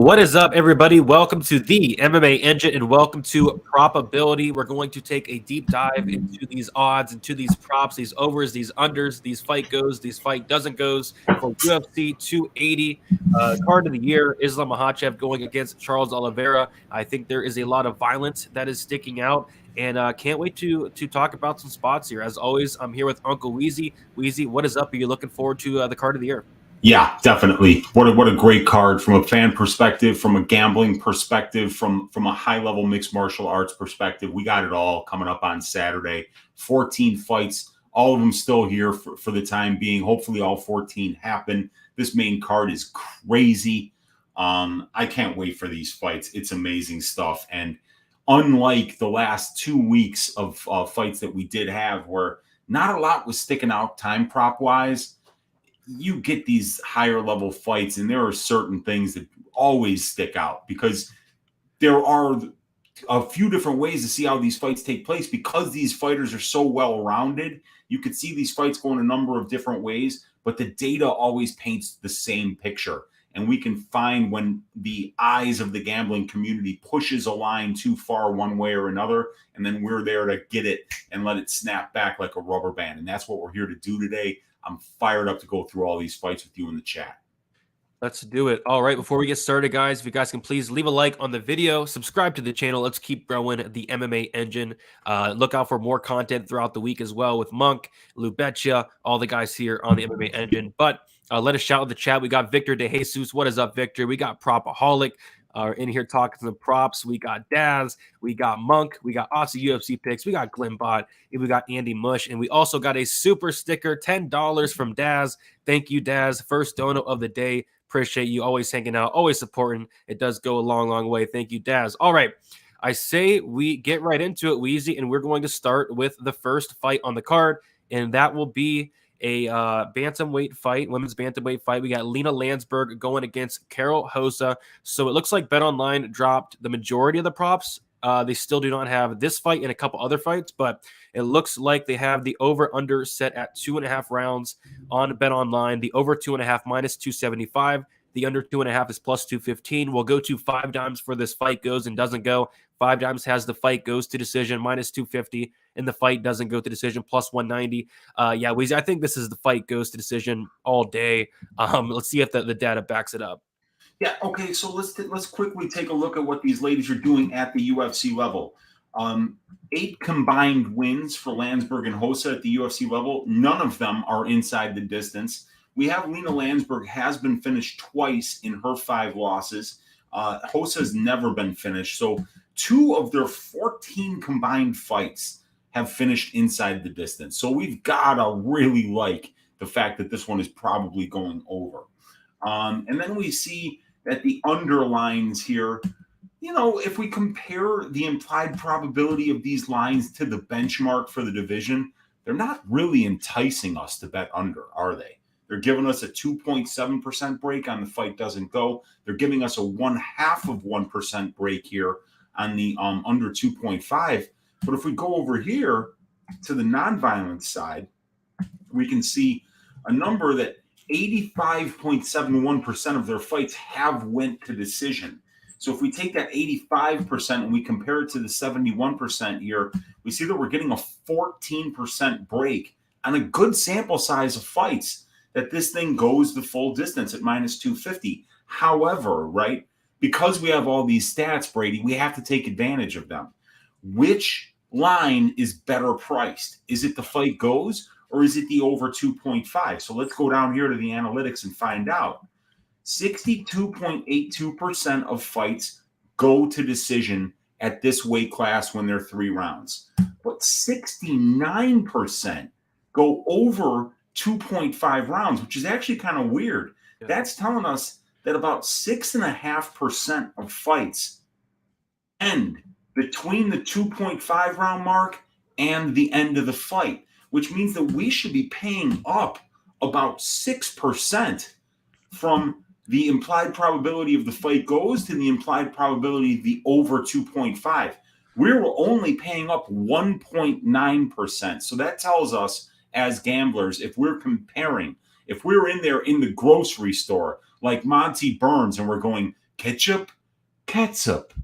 What is up, everybody? Welcome to the MMA Engine and welcome to Propability. We're going to take a deep dive into these odds, into these props, these overs, these unders, these fight goes, these fight doesn't goes for UFC 280. Card of the year, Islam Makhachev going against Charles Oliveira. I think there is a lot of violence that is sticking out, and can't wait to talk about some spots here. As always, I'm here with Uncle WEEZY. WEEZY, what is up? Are you looking forward to the card of the year? Yeah, definitely. What a great card from a fan perspective, from a gambling perspective, from a high level mixed martial arts perspective. We got it all coming up on Saturday. 14 fights, all of them still here for the time being. Hopefully all 14 happen. This main card is crazy. I can't wait for these fights. It's amazing stuff. And unlike the last 2 weeks of fights that we did have, where not a lot was sticking out time prop wise, you get these higher level fights, and there are certain things that always stick out because there are a few different ways to see how these fights take place. Because these fighters are so well rounded, you could see these fights going a number of different ways, but the data always paints the same picture. And we can find when the eyes of the gambling community pushes a line too far one way or another, and then we're there to get it and let it snap back like a rubber band. And that's what we're here to do today. I'm fired up to go through all these fights with you in the chat. Let's do it. All right, before we get started, guys, if you guys can please leave a like on the video, subscribe to the channel. Let's keep growing the MMA Engine. Look out for more content throughout the week as well with Monk, Lubetia, all the guys here on the MMA Engine. But let us shout in the chat. We got Victor De Jesus. What is up, Victor? We got Propaholic in here talking some props. We got Daz. We got Monk. We got Aussie UFC picks. We got Glimbot. And we got Andy Mush. And we also got a super sticker, $10 from Daz. Thank you, Daz. First dono of the day. Appreciate you always hanging out, always supporting. It does go a long, long way. Thank you, Daz. All right. I say we get right into it, WEEZY, and we're going to start with the first fight on the card, and that will be a bantamweight fight, women's bantamweight fight. We got Lena Landsberg going against Carol Hosa. So it looks like BetOnline dropped the majority of the props. They still do not have this fight and a couple other fights, but it looks like they have the over-under set at 2.5 rounds on BetOnline. The over 2.5 minus 275. The under 2.5 is plus 215. We'll go to 5 dimes for this fight goes and doesn't go. 5 dimes has the fight goes to decision minus 250, and the fight doesn't go to decision plus 190. Yeah, WEEZY, I think this is the fight goes to decision all day. Let's see if the data backs it up. Yeah, okay, so let's quickly take a look at what these ladies are doing at the UFC level. 8 combined wins for Landsberg and Hosa at the UFC level. None of them are inside the distance. We have Lena Landsberg has been finished twice in her 5 losses. Hosa has never been finished. So 2 of their 14 combined fights have finished inside the distance. So we've got to really like the fact that this one is probably going over. And then we see that the underlines here, you know, if we compare the implied probability of these lines to the benchmark for the division, they're not really enticing us to bet under, are they? They're giving us a 2.7% break on the fight doesn't go. They're giving us a 0.5% break here on the under 2.5. But if we go over here to the nonviolent side, we can see a number that 85.71% of their fights have went to decision. So if we take that 85% and we compare it to the 71% here, we see that we're getting a 14% break on a good sample size of fights that this thing goes the full distance at minus 250. However, right, because we have all these stats, Brady, we have to take advantage of them. Which line is better priced? Is it the fight goes, or is it the over 2.5? So let's go down here to the analytics and find out. 62.82% of fights go to decision at this weight class when they're 3 rounds. But 69% go over 2.5 rounds, which is actually kind of weird. Yeah. That's telling us that about 6.5% of fights end between the 2.5 round mark and the end of the fight, which means that we should be paying up about 6% from the implied probability of the fight goes to the implied probability of the over 2.5. We're only paying up 1.9%. So that tells us as gamblers, if we're comparing, if we're in there in the grocery store like Monty Burns and we're going ketchup, ketchup.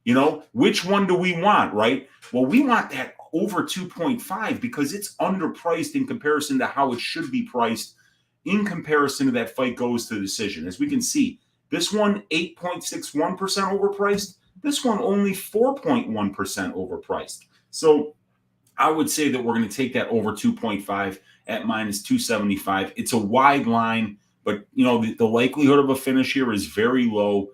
You know, which one do we want, right? Well, we want that over 2.5 because it's underpriced in comparison to how it should be priced in comparison to that fight goes to the decision. As we can see, this one 8.61% overpriced. This one only 4.1% overpriced. So I would say that we're going to take that over 2.5 at minus 275. It's a wide line, but you know the likelihood of a finish here is very low.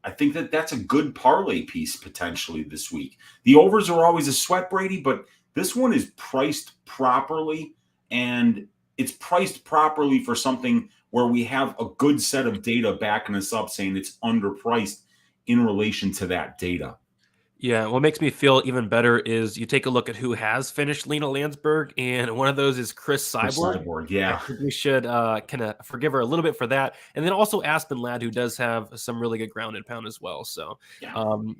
I think that that's a good parlay piece potentially this week. The overs are always a sweat, Brady, but this one is priced properly, and it's priced properly for something where we have a good set of data backing us up saying it's underpriced in relation to that data. Yeah, what makes me feel even better is you take a look at who has finished Lena Landsberg, and one of those is Chris Cyborg. Cyborg, yeah. I think we should kind of forgive her a little bit for that. And then also Aspen Ladd, who does have some really good ground and pound as well. So,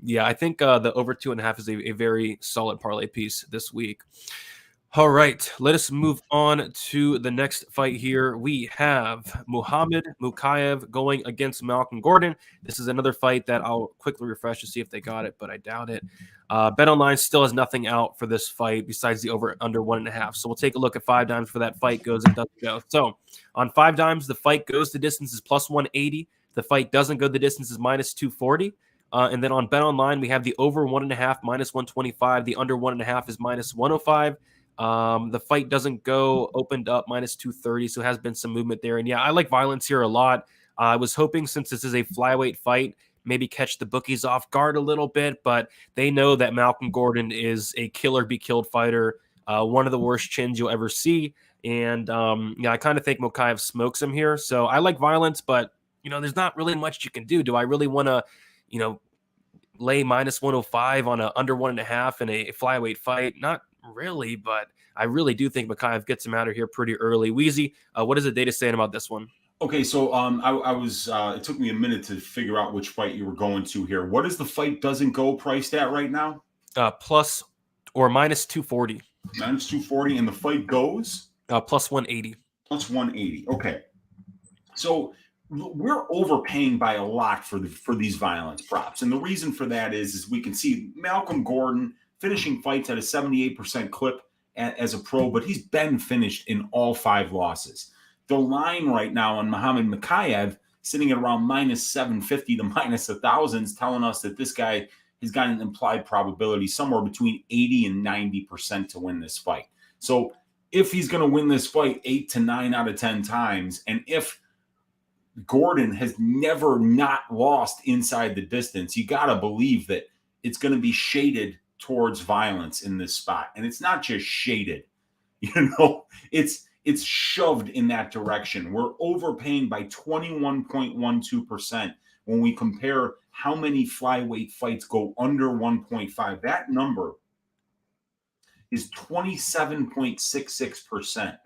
yeah, I think the over 2.5 is a very solid parlay piece this week. All right, let us move on to the next fight here. We have Muhammad Mokaev going against Malcolm Gordon. This is another fight that I'll quickly refresh to see if they got it, but I doubt it. BetOnline still has nothing out for this fight besides the over under 1.5. So we'll take a look at 5 dimes for that fight goes and doesn't go. So on 5 dimes, the fight goes the distance is plus 180. The fight doesn't go the distance is minus 240. And then on BetOnline, we have the over 1.5 minus 125. The under 1.5 is minus 105. The fight doesn't go opened up minus 230, so has been some movement there. And yeah, I like violence here a lot. I was hoping since this is a flyweight fight, maybe catch the bookies off guard a little bit, but they know that Malcolm Gordon is a killer be killed fighter, one of the worst chins you'll ever see. And yeah, I kind of think Mokaev smokes him here. So I like violence, but you know, there's not really much you can do. Do I really want to, you know, lay minus 105 on a under 1.5 in a flyweight fight? Not really, but I really do think Mokaev gets him out of here pretty early. Weezy, what is the data saying about this one? Okay, so I was it took me a minute to figure out which fight you were going to here. What is the fight doesn't go priced at right now? Plus or minus 240. Minus 240, and the fight goes? Plus 180. Plus 180. Okay. So we're overpaying by a lot for these violence props. And the reason for that is we can see Malcolm Gordon finishing fights at a 78% clip as a pro, but he's been finished in all 5 losses. The line right now on Muhammad Mokaev sitting at around minus 750 to minus 1,000 is telling us that this guy has got an implied probability somewhere between 80 and 90% to win this fight. So if he's going to win this fight 8 to 9 out of 10 times, and if Gordon has never not lost inside the distance, you got to believe that it's going to be shaded towards violence in this spot. And it's not just shaded, it's shoved in that direction. We're overpaying by 21.12% when we compare how many flyweight fights go under 1.5. That number is 27.66%.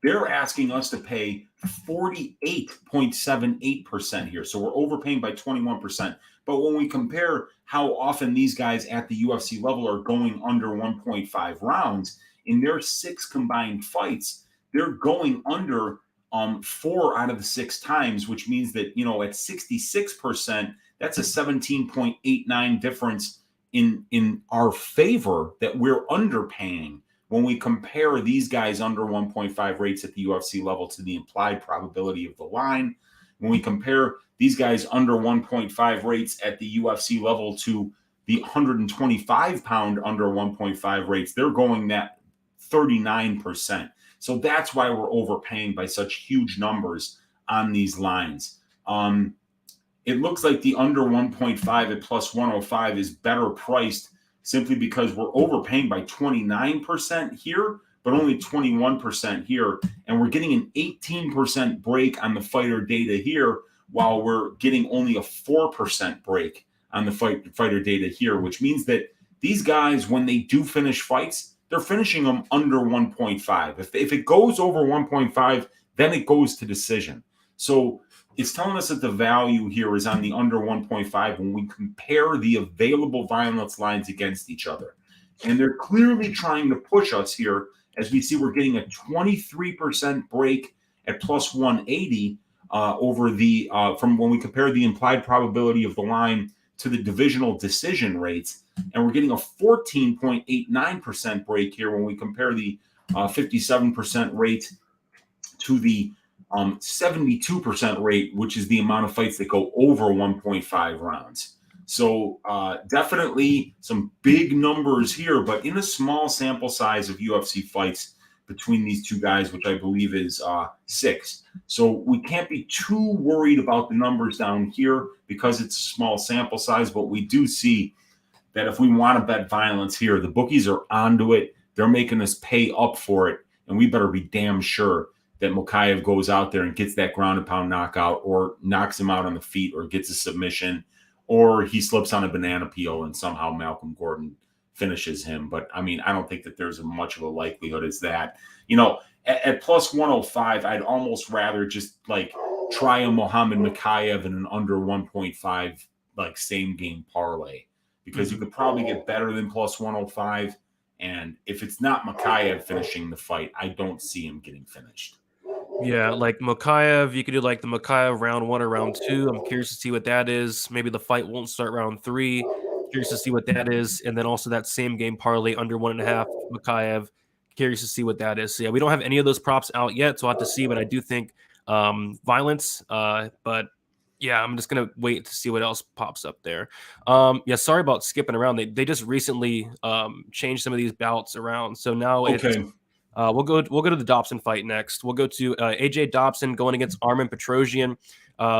They're asking us to pay 48.78% here. So we're overpaying by 21%. But when we compare how often these guys at the UFC level are going under 1.5 rounds, in their 6 combined fights, they're going under 4 out of the 6 times, which means that, at 66%, that's a 17.89 difference in our favor that we're underpaying when we compare these guys under 1.5 rates at the UFC level to the implied probability of the line. When we compare these guys under 1.5 rates at the UFC level to the 125-pound under 1.5 rates, they're going that 39%. So that's why we're overpaying by such huge numbers on these lines. It looks like the under 1.5 at plus 105 is better priced simply because we're overpaying by 29% here, but only 21% here. And we're getting an 18% break on the fighter data here, while we're getting only a 4% break on the fighter data here, which means that these guys, when they do finish fights, they're finishing them under 1.5. If it goes over 1.5, then it goes to decision. So it's telling us that the value here is on the under 1.5 when we compare the available violence lines against each other. And they're clearly trying to push us here. As we see, we're getting a 23% break at plus 180 over the from when we compare the implied probability of the line to the divisional decision rates, and we're getting a 14.89% break here when we compare the 57% rate to the 72% rate, which is the amount of fights that go over 1.5 rounds. So definitely some big numbers here, but in a small sample size of UFC fights between these two guys, which I believe is 6. So we can't be too worried about the numbers down here because it's a small sample size, but we do see that if we want to bet violence here, the bookies are onto it. They're making us pay up for it, and we better be damn sure that Mokaev goes out there and gets that ground and pound knockout, or knocks him out on the feet, or gets a submission, or he slips on a banana peel and somehow Malcolm Gordon finishes him. But I mean, I don't think that there's much of a likelihood as that. You know, at plus 105, I'd almost rather just like try a Muhammad Mokaev in an under 1.5 like same game parlay, because you could probably get better than plus 105. And if it's not Mokaev finishing the fight, I don't see him getting finished. Yeah, like Mokaev, you could do like the Mokaev round 1 or round 2. I'm curious to see what that is. Maybe the fight won't start round 3. Curious to see what that is. And then also that same game parlay under 1.5 Mokaev. Curious to see what that is. So yeah, we don't have any of those props out yet, so I'll have to see. But I do think violence. But yeah, I'm just gonna wait to see what else pops up there. Yeah, sorry about skipping around. They just recently changed some of these bouts around. So now it's we'll go to the Dobson fight next. We'll go to AJ Dobson going against Armen Petrosian.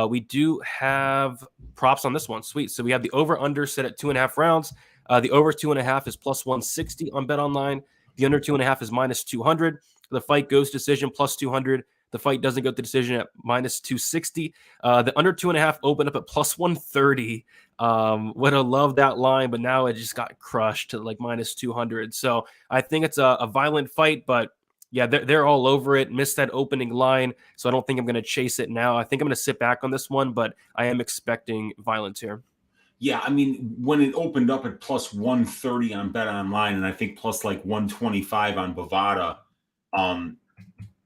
We do have props on this one. Sweet. So we have the over/under set at 2.5 rounds. The over 2.5 is plus 160 on BetOnline. The under 2.5 is minus 200. The fight goes decision plus 200. The fight doesn't go to decision at minus 260. The under 2.5 opened up at plus 130. Would have loved that line, but now it just got crushed to like minus 200. So I think it's a violent fight, but yeah, they're all over it. Missed that opening line, so I don't think I'm going to chase it now. I think I'm going to sit back on this one, but I am expecting violence here. Yeah, I mean, when it opened up at plus 130 on BetOnline, and I think plus like 125 on Bovada,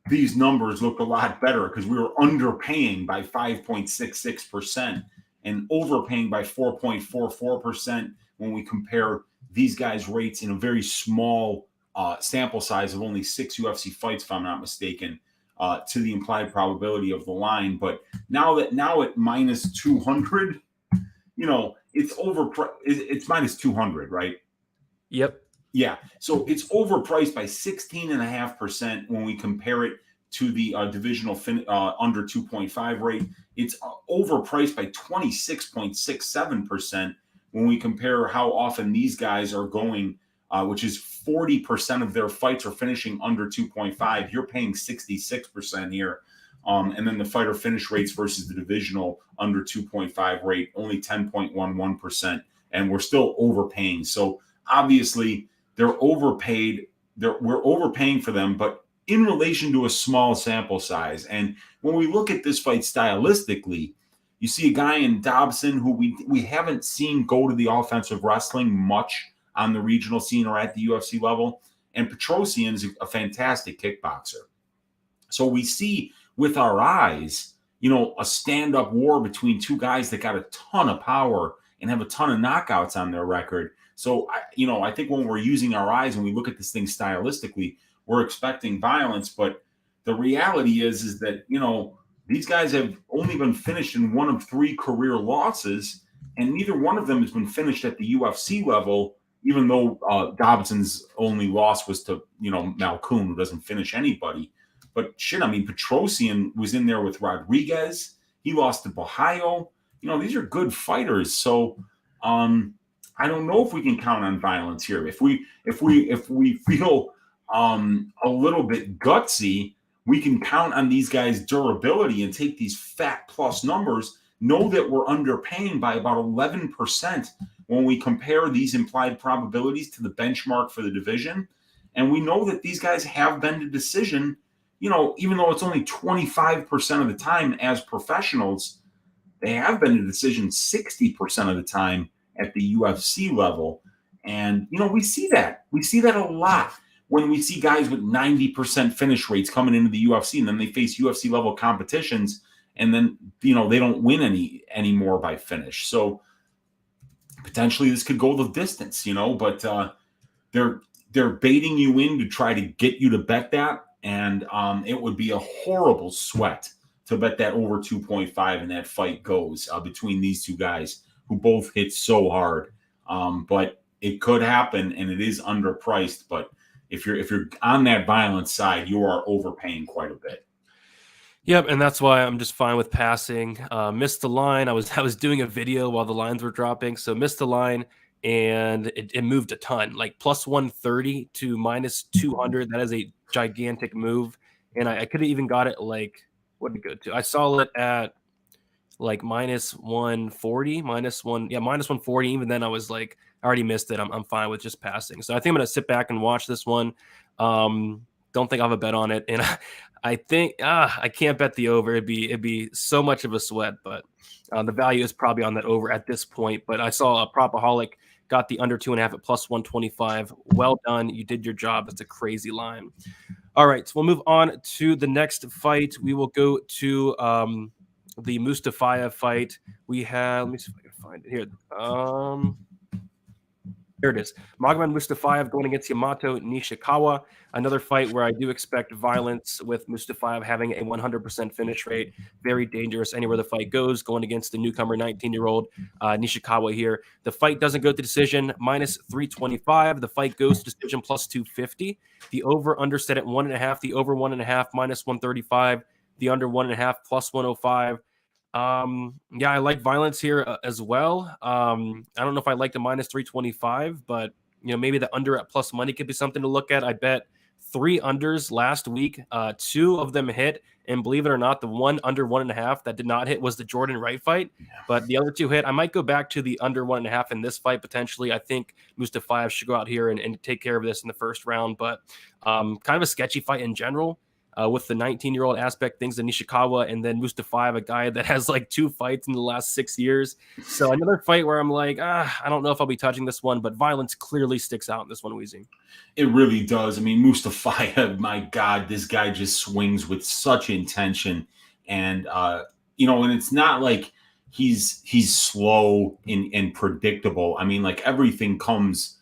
these numbers looked a lot better because we were underpaying by 5.66% and overpaying by 4.44% when we compare these guys' rates in a very small sample size of only 6 UFC fights, if I'm not mistaken, to the implied probability of the line. But now at minus 200, you know, it's minus 200, right? Yep. Yeah. So it's overpriced by 16.5% when we compare it to the divisional under 2.5 rate. It's overpriced by 26.67% when we compare how often these guys are going, which is 40% of their fights are finishing under 2.5. You're paying 66% here. And then the fighter finish rates versus the divisional under 2.5 rate, only 10.11%. And we're still overpaying. So obviously they're overpaid. We're overpaying for them, but in relation to a small sample size. And when we look at this fight stylistically, you see a guy in Dobson who we haven't seen go to the offensive wrestling much on the regional scene or at the UFC level. And Petrosian is a fantastic kickboxer. So we see with our eyes, you know, a stand-up war between two guys that got a ton of power and have a ton of knockouts on their record. So, I think when we're using our eyes and we look at this thing stylistically, we're expecting violence. But the reality is that, you know, these guys have only been finished in one of 3 career losses, and neither one of them has been finished at the UFC level, even though Dobson's only loss was to, you know, Malkoun, who doesn't finish anybody. But shit, I mean, Petrosian was in there with Rodriguez. He lost to Borralho. You know, these are good fighters. So I don't know if we can count on violence here. If we feel a little bit gutsy, we can count on these guys' durability and take these fat plus numbers. Know that we're underpaying by about 11% when we compare these implied probabilities to the benchmark for the division. And we know that these guys have been to decision. You know, even though it's only 25% of the time as professionals, they have been to decision 60% of the time at the UFC level. And, you know, we see that. We see that a lot when we see guys with 90% finish rates coming into the UFC, and then they face UFC level competitions and then, you know, they don't win any more by finish. So potentially this could go the distance, you know, but they're baiting you in to try to get you to bet that, and it would be a horrible sweat to bet that over 2.5 and that fight goes between these two guys who both hit so hard. But it could happen, and it is underpriced. But if you're on that violence side, you are overpaying quite a bit. Yep, and that's why I'm just fine with passing. Missed the line. I was doing a video while the lines were dropping, so missed the line, and it moved a ton, like plus 130 to minus 200. That is a gigantic move, and I could have even got it like, what did it go to? I saw it at like minus 140, minus 140. Even then, I was like, I already missed it. I'm fine with just passing. So I think I'm gonna sit back and watch this one. Don't think I'll have a bet on it, and I think I can't bet the over. It'd be so much of a sweat, but the value is probably on that over at this point. But I saw a Propaholic got the under 2.5 at plus 125. Well done, you did your job. It's a crazy line. All right, so we'll move on to the next fight. We will go to the Mustafaev fight. We have, let me see if I can find it here. There it is. Magomed Mustafaev going against Yamato Nishikawa. Another fight where I do expect violence, with Mustafaev having a 100% finish rate. Very dangerous anywhere the fight goes, going against the newcomer 19-year-old Nishikawa here. The fight doesn't go to decision, minus 325. The fight goes to decision, plus 250. The over-under set at 1.5. The over 1.5, minus 135. The under 1.5, plus 105. Yeah, I like violence here as well. I don't know if I like the minus 325, but you know, maybe the under at plus money could be something to look at. I bet 3 unders last week. 2 of them hit, and believe it or not, the one under 1.5 that did not hit was the Jordan Wright fight, but the other 2 hit. I might go back to the under 1.5 in this fight potentially. I think Mustafaev should go out here and take care of this in the first round, but kind of a sketchy fight in general. With the 19-year-old aspect, things in Nishikawa, and then Mustafaev, a guy that has like 2 fights in the last 6 years. So another fight where I'm like, I don't know if I'll be touching this one, but violence clearly sticks out in this one, WEEZY. It really does. I mean, Mustafaev, my God, this guy just swings with such intention, and you know, and it's not like he's slow and predictable. I mean, like everything comes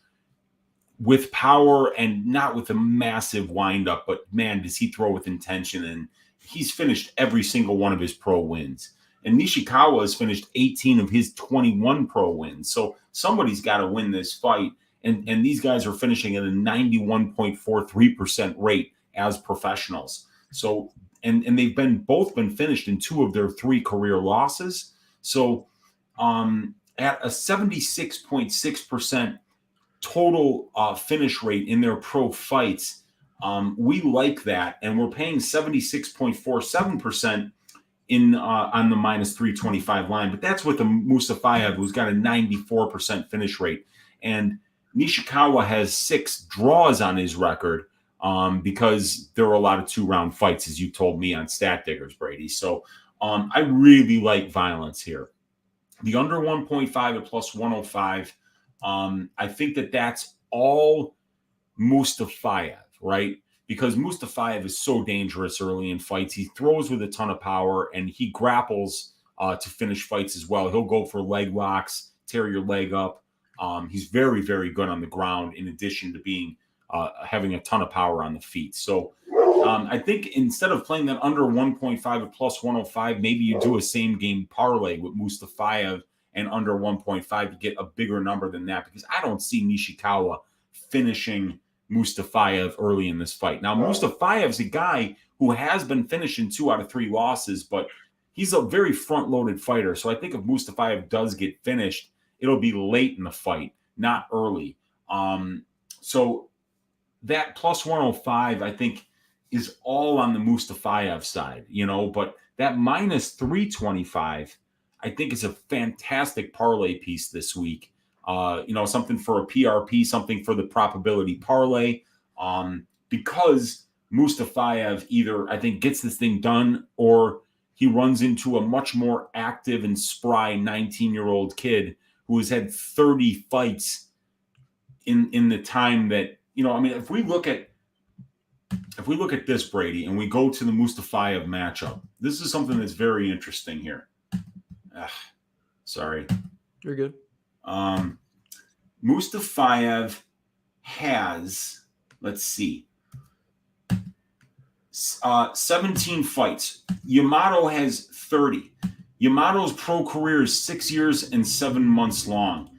with power and not with a massive windup, but man, does he throw with intention. And he's finished every single one of his pro wins. And Nishikawa has finished 18 of his 21 pro wins. So somebody's got to win this fight. And these guys are finishing at a 91.43% rate as professionals. So, and they've both been finished in 2 of their 3 career losses. So at a 76.6% total finish rate in their pro fights, we like that, and we're paying 76.47% in on the minus 325 line. But that's with a Mustafaev who's got a 94% finish rate, and Nishikawa has 6 draws on his record because there were a lot of 2-round fights, as you told me on Stat Diggers, Brady. So I really like violence here. The under 1.5 at plus 105. I think that's all Mustafaev, right? Because Mustafaev is so dangerous early in fights. He throws with a ton of power, and he grapples to finish fights as well. He'll go for leg locks, tear your leg up. He's very, very good on the ground, in addition to being having a ton of power on the feet. So I think instead of playing that under 1.5 at plus 105, maybe you do a same game parlay with Mustafaev and under 1.5 to get a bigger number than that, because I don't see Nishikawa finishing Mustafaev early in this fight. Now, Mustafaev's a guy who has been finishing 2 out of 3 losses, but he's a very front-loaded fighter. So I think if Mustafaev does get finished, it'll be late in the fight, not early. So that plus 105, I think, is all on the Mustafaev side, you know, but that minus 325, I think is a fantastic parlay piece this week. You know, something for a PRP, something for the probability parlay, because Mustafaev either, I think, gets this thing done, or he runs into a much more active and spry 19-year-old kid who has had 30 fights in the time that, you know, I mean, if we look at if we look at this, Brady, and we go to the Mustafaev matchup, this is something that's very interesting here. Sorry. You're good. Mustafaev has, let's see, 17 fights. Yamato has 30. Yamato's pro career is 6 years and 7 months long.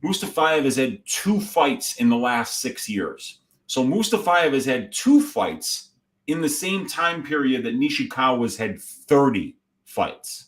Mustafaev has had 2 fights in the last 6 years. So Mustafaev has had 2 fights in the same time period that Nishikawa's had 30 fights.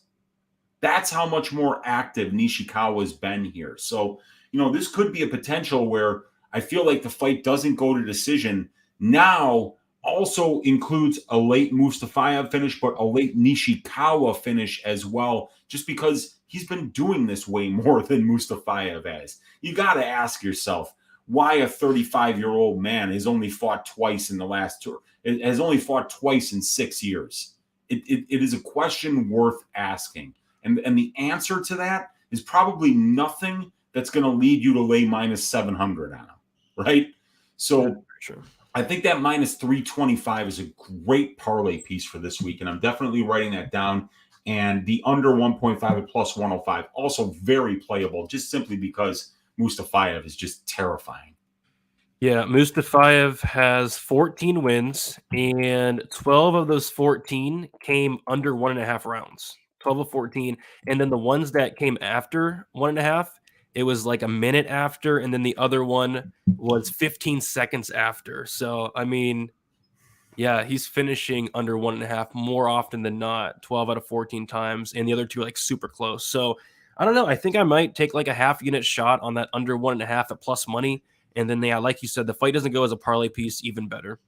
That's how much more active Nishikawa's been here. So, this could be a potential where I feel like the fight doesn't go to decision. Now also includes a late Mustafaev finish, but a late Nishikawa finish as well, just because he's been doing this way more than Mustafaev has. You got to ask yourself, why a 35-year-old man has only fought twice in the last tour, has only fought twice in 6 years. It is a question worth asking. And the answer to that is probably nothing that's going to lead you to lay minus 700 on him, right? So sure. I think that minus 325 is a great parlay piece for this week, and I'm definitely writing that down. And the under 1.5 at plus 105, also very playable, just simply because Mustafaev is just terrifying. Yeah, Mustafaev has 14 wins, and 12 of those 14 came under 1.5 rounds. 12 of 14. And then the ones that came after 1.5, it was like a minute after, and then the other one was 15 seconds after. So, I mean, yeah, he's finishing under 1.5 more often than not, 12 out of 14 times, and the other two like super close. So, I don't know. I think I might take like a half unit shot on that under 1.5 at plus money. And then, yeah, like you said, the fight doesn't go as a parlay piece, even better.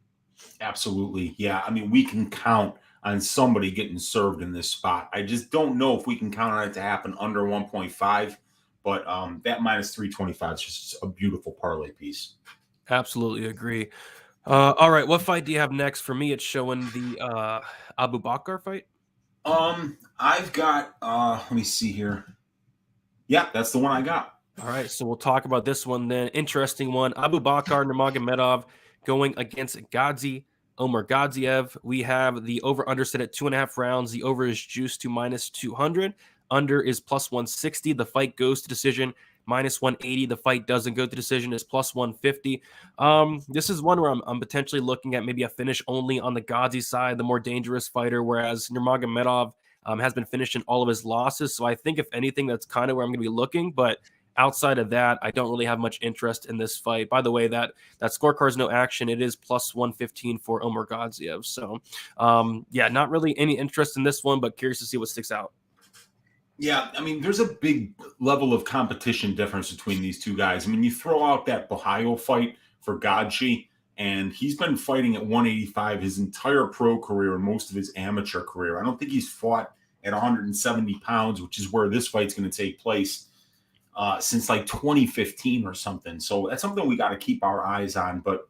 Absolutely. Yeah. I mean, we can count on somebody getting served in this spot. I just don't know if we can count on it to happen under 1.5, but that minus 325 is just a beautiful parlay piece. Absolutely agree. All right, what fight do you have next? For me, it's showing the Abu Bakr fight. I've got, let me see here. Yeah, that's the one I got. All right, so we'll talk about this one then. Interesting one. Abu Bakr Namagomedov going against Omar Gadziev. We have the over-under set at 2.5 rounds. The over is juiced to minus 200. Under is plus 160. The fight goes to decision. Minus 180. The fight doesn't go to decision. Is plus 150. This is one where I'm potentially looking at maybe a finish only on the Gadzhi side, the more dangerous fighter, whereas Nurmagomedov has been finishing all of his losses. So I think, if anything, that's kind of where I'm going to be looking. But outside of that, I don't really have much interest in this fight. By the way, that scorecard is no action. It is plus 115 for Omar Gadziev. So, yeah, not really any interest in this one, but curious to see what sticks out. Yeah, I mean, there's a big level of competition difference between these two guys. I mean, you throw out that Borralho fight for Gadzhi, and he's been fighting at 185 his entire pro career and most of his amateur career. I don't think he's fought at 170 pounds, which is where this fight's going to take place, since like 2015 or something. So that's something we got to keep our eyes on. But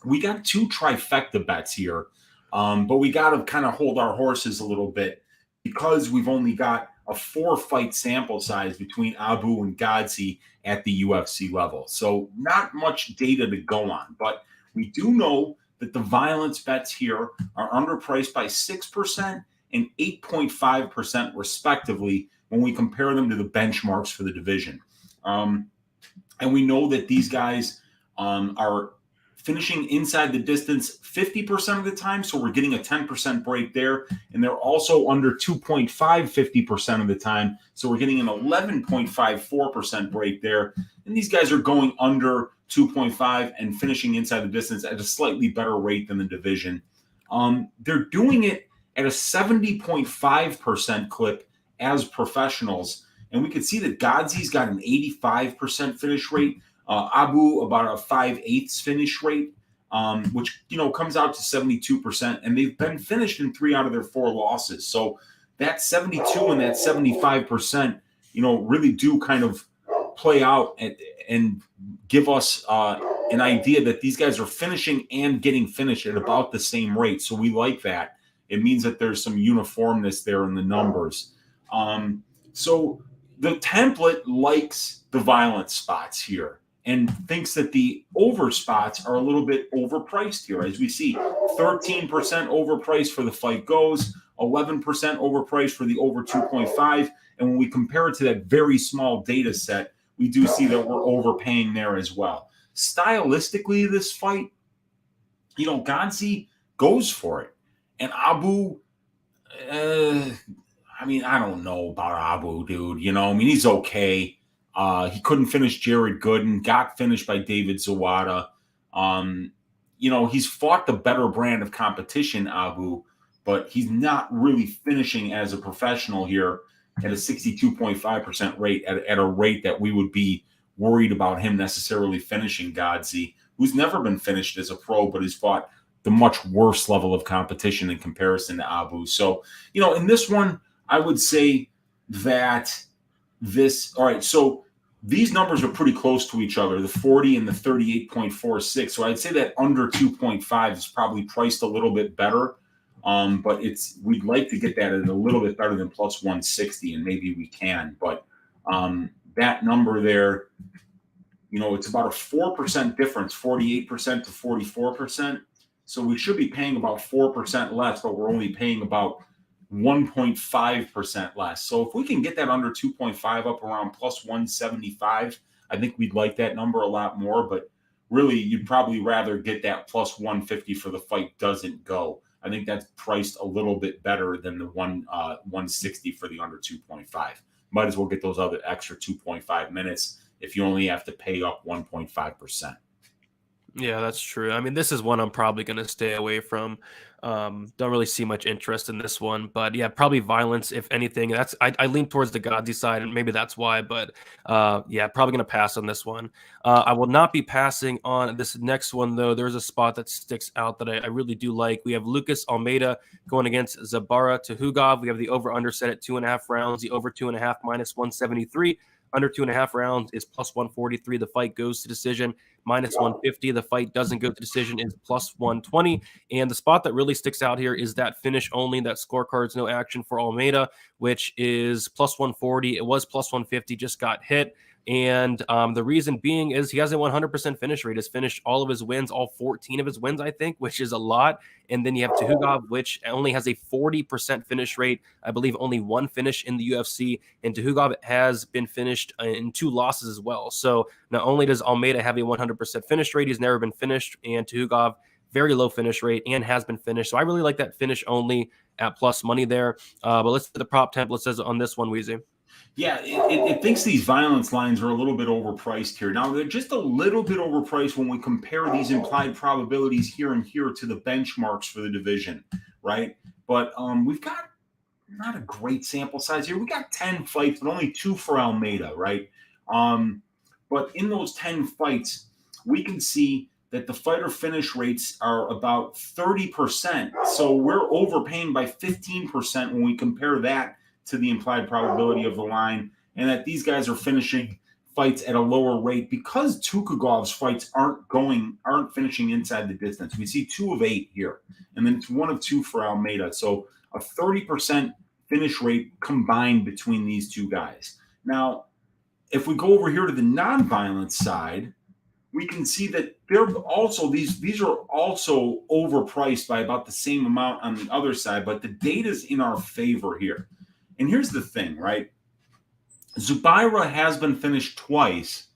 we got 2 trifecta bets here, but we got to kind of hold our horses a little bit because we've only got a 4-fight sample size between Abu and Gadzhi at the UFC level. So not much data to go on, but we do know that the violence bets here are underpriced by 6% and 8.5% respectively when we compare them to the benchmarks for the division. And we know that these guys are finishing inside the distance 50% of the time, so we're getting a 10% break there. And they're also under 2.5 50% of the time, so we're getting an 11.54% break there. And these guys are going under 2.5 and finishing inside the distance at a slightly better rate than the division. They're doing it at a 70.5% clip as professionals. And we could see that Gadzhi's got an 85% finish rate. Abu about a 5/8 finish rate, which comes out to 72%, and they've been finished in 3 out of their 4 losses. So that 72 and that 75%, really do kind of play out and give us an idea that these guys are finishing and getting finished at about the same rate. So we like that. It means that there's some uniformness there in the numbers. So the template likes the violent spots here. and thinks that the over spots are a little bit overpriced here. As we see, 13% overpriced for the fight goes, 11% overpriced for the over 2.5. And when we compare it to that very small data set, we do see that we're overpaying there as well. Stylistically, this fight, Gadzhi goes for it. And Abu, I don't know about Abu, dude. He's okay. He couldn't finish Jared Gooden, got finished by David Zawada. He's fought the better brand of competition, Abu, but he's not really finishing as a professional here at a 62.5% rate, at a rate that we would be worried about him necessarily finishing Gadzhi, who's never been finished as a pro, but has fought the much worse level of competition in comparison to Abu. So, in this one, I would say that all right, so these numbers are pretty close to each other, the 40 and the 38.46. So I'd say that under 2.5 is probably priced a little bit better. But we'd like to get that at a little bit better than plus 160, and maybe we can. But that number there, it's about a 4% difference, 48% to 44%. So we should be paying about 4% less, but we're only paying about 1.5% less. So if we can get that under 2.5 up around plus 175, I think we'd like that number a lot more. But really, you'd probably rather get that plus 150 for the fight doesn't go. I think that's priced a little bit better than the 160 for the under 2.5. Might as well get those other extra 2.5 minutes if you only have to pay up 1.5%. Yeah, that's true. This is one I'm probably going to stay away from. Don't really see much interest in this one, but yeah, probably violence, if anything. I lean towards the Gadzhi side, and maybe that's why, but yeah, probably going to pass on this one. I will not be passing on this next one, though. There's a spot that sticks out that I really do like. We have Lucas Almeida going against Zabara Tukugov. We have the over-under set at 2.5 rounds, the over 2.5 minus 173. Under 2.5 rounds is plus 143. The fight goes to decision. Minus 150. The fight doesn't go to decision is plus 120. And the spot that really sticks out here is that finish only, that scorecards no action for Almeida, which is plus 140. It was plus 150, just got hit. And the reason being is he has a 100% finish rate. Has finished all of his wins, all 14 of his wins, I think, which is a lot. And then you have Tukugov, which only has a 40% finish rate. I believe only one finish in the UFC. And Tukugov has been finished in 2 losses as well. So not only does Almeida have a 100% finish rate, he's never been finished. And Tukugov, very low finish rate and has been finished. So I really like that finish only at plus money there. But let's see the prop template says on this one, Weezy. Yeah, it thinks these violence lines are a little bit overpriced here. Now, they're just a little bit overpriced when we compare these implied probabilities here and here to the benchmarks for the division, right? But we've got not a great sample size here. We got 10 fights, but only 2 for Almeida, right? But in those 10 fights, we can see that the fighter finish rates are about 30%. So we're overpaying by 15% when we compare that to the implied probability of the line, and that these guys are finishing fights at a lower rate because Tukugov's fights aren't finishing inside the distance. We see 2 of 8 here, and then it's 1 of 2 for Almeida. So a 30% finish rate combined between these 2 guys. Now, if we go over here to the non-violent side, we can see that they're also these are also overpriced by about the same amount on the other side, but the data's in our favor here. And here's the thing, right? Zubaira has been finished twice,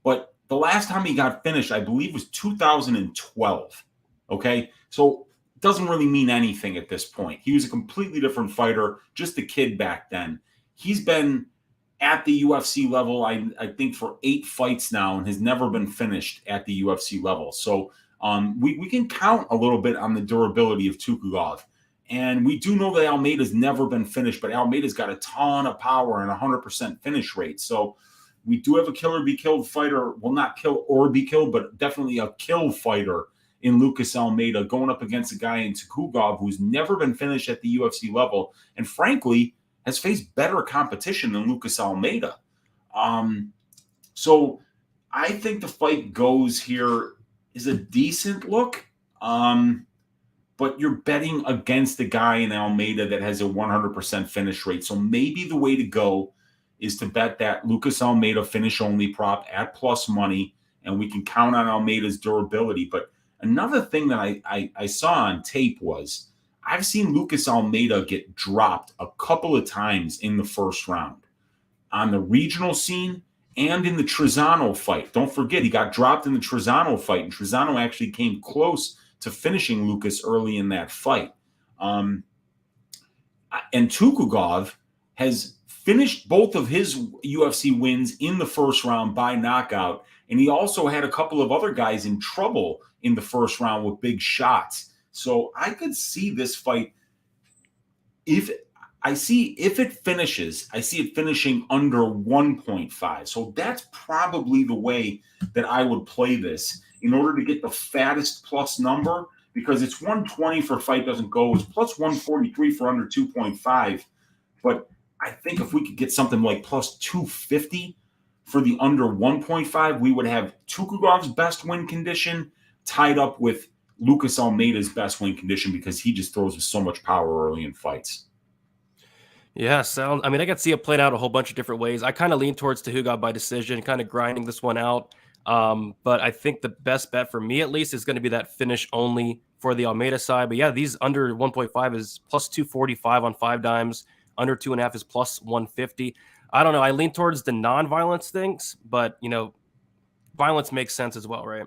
but the last time he got finished, I believe, was 2012. Okay? So it doesn't really mean anything at this point. He was a completely different fighter, just a kid back then. He's been at the UFC level, I think, for 8 fights now and has never been finished at the UFC level. So we can count a little bit on the durability of Tukugov. And we do know that Almeida's never been finished, but Almeida's got a ton of power and 100% finish rate. So we do have a kill or be killed fighter. Well, not kill or be killed, but definitely a kill fighter in Lucas Almeida going up against a guy in Tukugov who's never been finished at the UFC level and, frankly, has faced better competition than Lucas Almeida. So I think the fight goes here is a decent look. But you're betting against the guy in Almeida that has a 100% finish rate. So maybe the way to go is to bet that Lucas Almeida finish only prop at plus money and we can count on Almeida's durability. But another thing that I saw on tape was I've seen Lucas Almeida get dropped a couple of times in the first round on the regional scene and in the Trizano fight. Don't forget, he got dropped in the Trizano fight, and Trizano actually came close to finishing Lucas early in that fight. And Tukugov has finished both of his UFC wins in the first round by knockout, and he also had a couple of other guys in trouble in the first round with big shots. So I could see this fight, if it finishes, I see it finishing under 1.5. So that's probably the way that I would play this in order to get the fattest plus number, because it's 120 for fight doesn't go, it's plus 143 for under 2.5. But I think if we could get something like plus 250 for the under 1.5, we would have Tukugov's best win condition tied up with Lucas Almeida's best win condition, because he just throws with so much power early in fights. Yeah, I mean, I could see it played out a whole bunch of different ways. I kind of lean towards Tukugov by decision, kind of grinding this one out. But I think the best bet for me, at least, is going to be that finish only for the Almeida side. But yeah, these under 1.5 is plus 245 on 5 dimes. Under 2.5 is plus 150. I don't know. I lean towards the non-violence things, but, violence makes sense as well, right?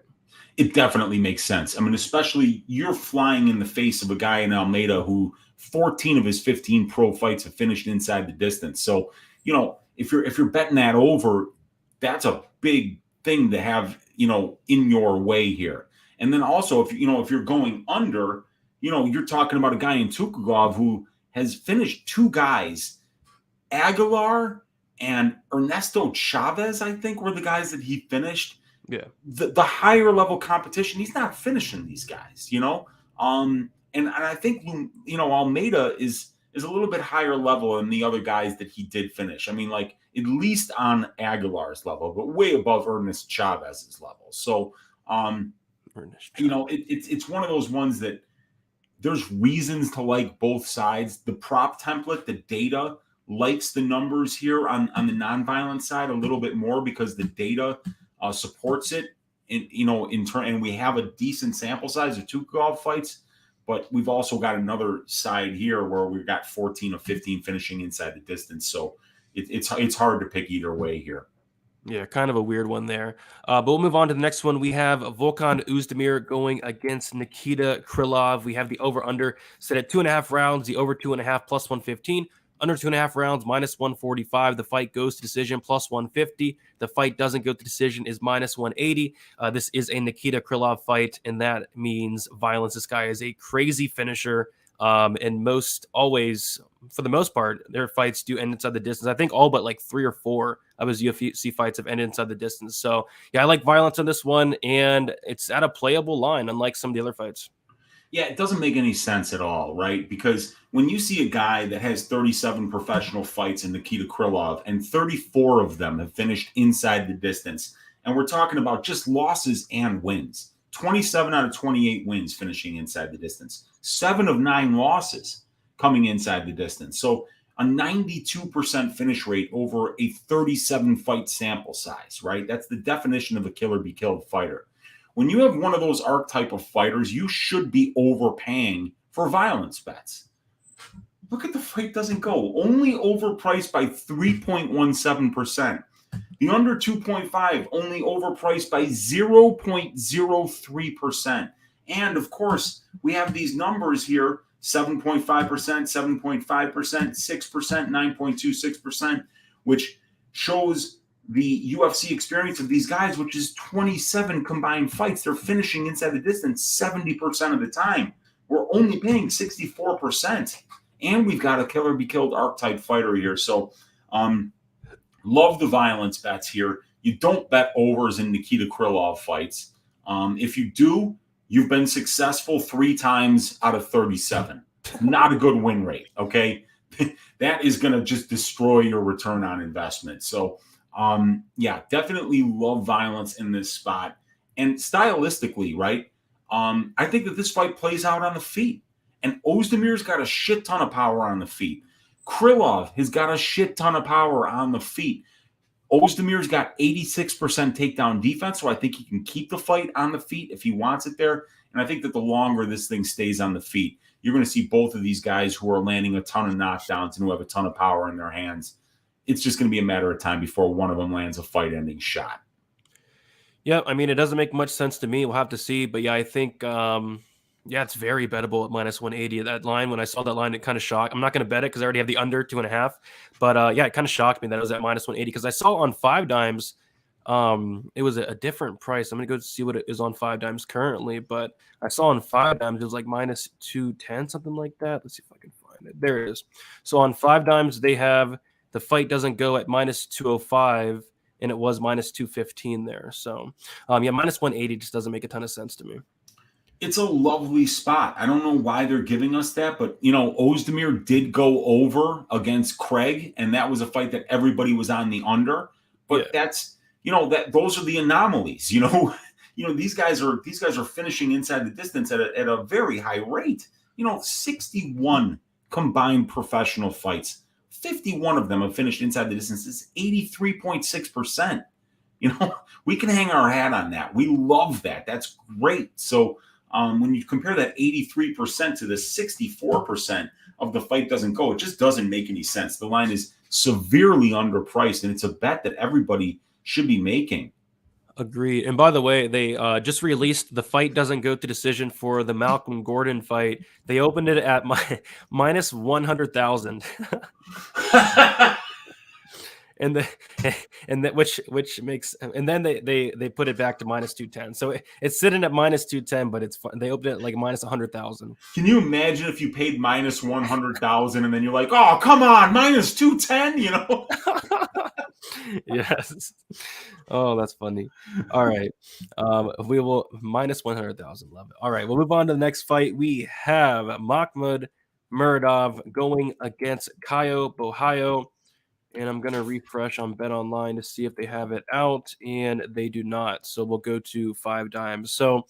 It definitely makes sense. I mean, especially you're flying in the face of a guy in Almeida who 14 of his 15 pro fights have finished inside the distance. So, if you're betting that over, that's a big thing to have, in your way here. And then also, if you're going under, you're talking about a guy in Tukugov who has finished 2 guys, Aguilar and Ernesto Chavez, I think, were the guys that he finished. Yeah. The higher level competition, he's not finishing these guys, and I think, Almeida is a little bit higher level than the other guys that he did finish. I mean, like, at least on Aguilar's level, but way above Ernest Chavez's level. So, it's one of those ones that there's reasons to like both sides. The prop template, the data, likes the numbers here on the nonviolent side a little bit more, because the data supports it, and we have a decent sample size of 2 golf fights, but we've also got another side here where we've got 14 of 15 finishing inside the distance. So it's hard to pick either way here. Yeah, kind of a weird one there. But we'll move on to the next one. We have Volkan Oezdemir going against Nikita Krylov. We have the over-under set at 2.5 rounds, the over 2.5 plus 115. Under 2.5 rounds, minus 145. The fight goes to decision, plus 150. The fight doesn't go to decision is minus 180. This is a Nikita Krylov fight, and that means violence. This guy is a crazy finisher, and always, for the most part, their fights do end inside the distance. I think all but like 3 or 4 of his UFC fights have ended inside the distance. So, yeah, I like violence on this one, and it's at a playable line, unlike some of the other fights. Yeah, it doesn't make any sense at all, right? Because when you see a guy that has 37 professional fights in Nikita Krylov, and 34 of them have finished inside the distance, and we're talking about just losses and wins, 27 out of 28 wins finishing inside the distance, 7 of 9 losses coming inside the distance. So a 92% finish rate over a 37-fight sample size, right? That's the definition of a kill-or-be-killed fighter. When you have one of those archetype of fighters, you should be overpaying for violence bets. Look at the fight doesn't go. Only overpriced by 3.17%. The under 2.5 only overpriced by 0.03%. And, of course, we have these numbers here, 7.5%, 7.5%, 6%, 9.26%, which shows the UFC experience of these guys, which is 27 combined fights. They're finishing inside the distance 70% of the time. We're only paying 64%. And we've got a kill-or-be-killed archetype fighter here. So love the violence bets here. You don't bet overs in Nikita Krylov fights. If you do, you've been successful 3 times out of 37. Not a good win rate, okay? That is going to just destroy your return on investment. So, yeah, definitely love violence in this spot. And stylistically, right, I think that this fight plays out on the feet. And Oezdemir's got a shit ton of power on the feet. Krylov has got a shit ton of power on the feet. Oezdemir's got 86% takedown defense, so I think he can keep the fight on the feet if he wants it there. And I think that the longer this thing stays on the feet, you're going to see both of these guys who are landing a ton of knockdowns and who have a ton of power in their hands. It's just going to be a matter of time before one of them lands a fight-ending shot. Yeah, I mean, it doesn't make much sense to me. We'll have to see. But yeah, I think, it's very bettable at minus 180. That line, when I saw that line, it kind of shocked. I'm not going to bet it because I already have the under 2.5. But yeah, it kind of shocked me that it was at minus 180 because I saw on 5 dimes, it was a different price. I'm going to go see what it is on 5 dimes currently. But I saw on 5 dimes, it was like minus 210, something like that. Let's see if I can find it. There it is. So on 5 dimes, they have the fight doesn't go at minus 205. And it was minus 215 there. So, yeah, minus 180 just doesn't make a ton of sense to me. It's a lovely spot. I don't know why they're giving us that, but, Oezdemir did go over against Craig, and that was a fight that everybody was on the under. But that's, those are the anomalies. These guys are finishing inside the distance at a very high rate. 61 combined professional fights. 51 of them have finished inside the distance. It's 83.6%. We can hang our hat on that. We love that. That's great. So when you compare that 83% to the 64% of the fight doesn't go, it just doesn't make any sense. The line is severely underpriced, and it's a bet that everybody should be making. Agreed. And by the way, they just released the fight doesn't go to decision for the Malcolm Gordon fight. They opened it at minus 100,000. which makes, and then they put it back to minus 210. So it's sitting at minus 210, but it's fun. They opened it like minus 100,000. Can you imagine if you paid minus 100,000 and then you're like, oh, come on, minus 210, Yes. Oh, that's funny. All right. We will minus 100,000. Love it. All right. We'll move on to the next fight. We have Mahmoud Muradov going against Caio Borralho. And I'm going to refresh on Bet Online to see if they have it out, and they do not. So we'll go to 5 dimes. So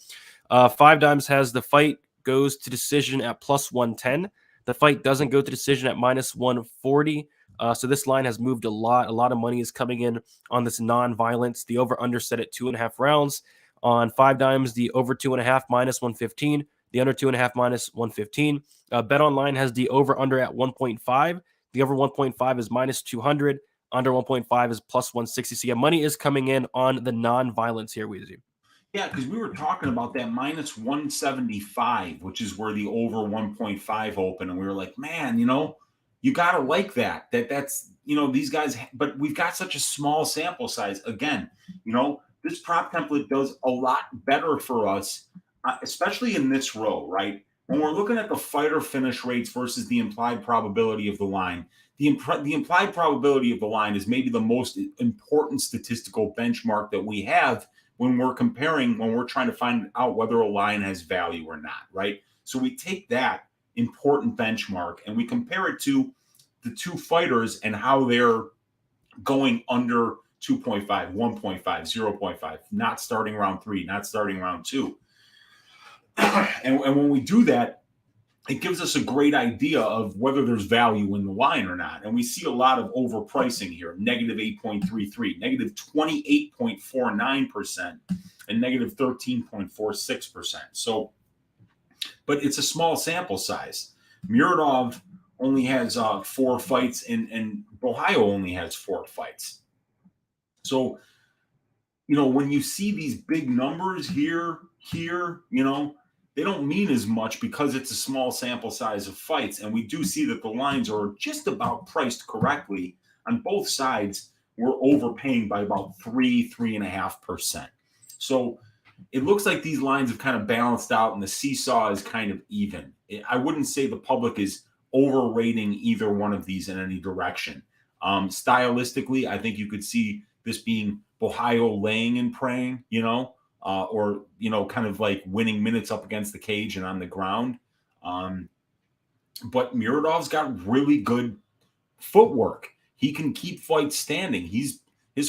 5 dimes has the fight goes to decision at plus 110. The fight doesn't go to decision at minus 140. So this line has moved a lot. A lot of money is coming in on this non-violence. The over-under set at 2.5 rounds. On 5 dimes, the over 2.5 minus 115. The under 2.5 minus 115. Bet Online has the over-under at 1.5. The over 1.5 is minus 200. Under 1.5 is plus 160. So yeah, money is coming in on the non-violence here, Weezy. Yeah, because we were talking about that minus 175, which is where the over 1.5 open. And we were like, man, you got to like that. That's, these guys, but we've got such a small sample size. Again, this prop template does a lot better for us, especially in this row, right? When we're looking at the fighter finish rates versus the implied probability of the line, the implied probability of the line is maybe the most important statistical benchmark that we have when we're trying to find out whether a line has value or not, right? So we take that important benchmark and we compare it to the two fighters and how they're going under 2.5, 1.5, 0.5, not starting round 3, not starting round 2. And when we do that, it gives us a great idea of whether there's value in the line or not. And we see a lot of overpricing here, negative 8.33, negative 28.49%, and negative 13.46%. So, but it's a small sample size. Muradov only has 4 fights, and Borralho only has 4 fights. So, when you see these big numbers here, they don't mean as much because it's a small sample size of fights. And we do see that the lines are just about priced correctly on both sides. We're overpaying by about 3.5%. So it looks like these lines have kind of balanced out and the seesaw is kind of even. I wouldn't say the public is overrating either one of these in any direction. Stylistically, I think you could see this being Borralho laying and praying, or, kind of like winning minutes up against the cage and on the ground. But Muradov's got really good footwork. He can keep fights standing. His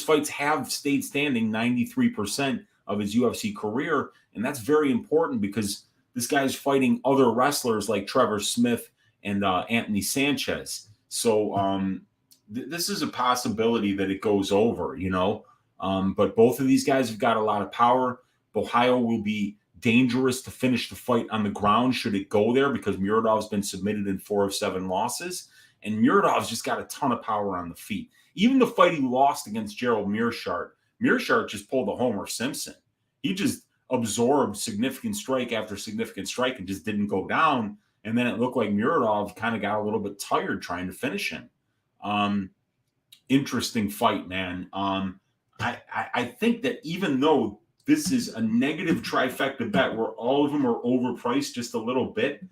fights have stayed standing 93% of his UFC career. And that's very important because this guy's fighting other wrestlers like Trevor Smith and Anthony Sanchez. So, this is a possibility that it goes over, you know. But both of these guys have got a lot of power. Borralho will be dangerous to finish the fight on the ground should it go there, because Muradov's been submitted in 4 of 7 losses, and Muradov's just got a ton of power on the feet. Even the fight he lost against Gerald Meerschaert just pulled a Homer Simpson. He just absorbed significant strike after significant strike and just didn't go down. And then it looked like Muradov kind of got a little bit tired trying to finish him. Interesting fight, man. I think that even though this is a negative trifecta bet where all of them are overpriced just a little bit,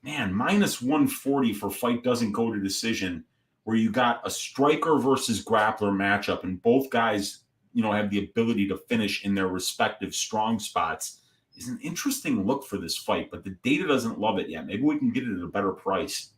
man, minus 140 for fight doesn't go to decision, where you got a striker versus grappler matchup, and both guys, you know, have the ability to finish in their respective strong spots, is an interesting look for this fight. But the data doesn't love it yet. Maybe we can get it at a better price.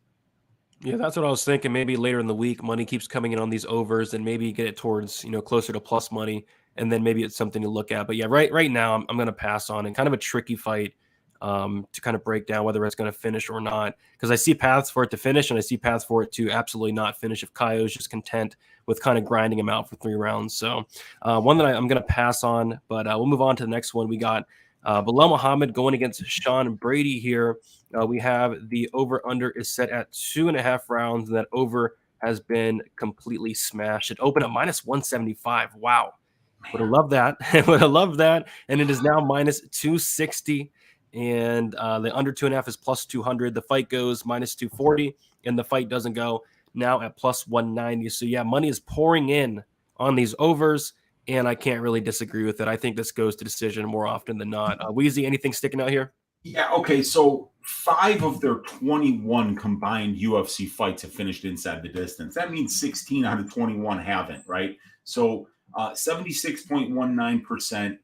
Yeah, that's what I was thinking. Maybe later in the week, money keeps coming in on these overs, and maybe get it towards, you know, closer to plus money, and then maybe it's something to look at. But yeah, right now, I'm going to pass on, and kind of a tricky fight to kind of break down whether it's going to finish or not, because I see paths for it to finish, and I see paths for it to absolutely not finish if Kaio's just content with kind of grinding him out for 3 rounds. So one that I'm going to pass on, but we'll move on to the next one. We got Belal Muhammad going against Sean Brady here. We have the over-under is set at 2.5 rounds, and that over has been completely smashed. It opened at minus 175. Wow. Would have loved that. Would have loved that. And it is now minus 260. And the under 2.5 is plus 200. The fight goes minus 240, and the fight doesn't go now at plus 190. So yeah, money is pouring in on these overs, and I can't really disagree with it. I think this goes to decision more often than not. WEEZY, anything sticking out here? Yeah, okay, so 5 of their 21 combined UFC fights have finished inside the distance. That means 16 out of 21 haven't, right? So 76.19%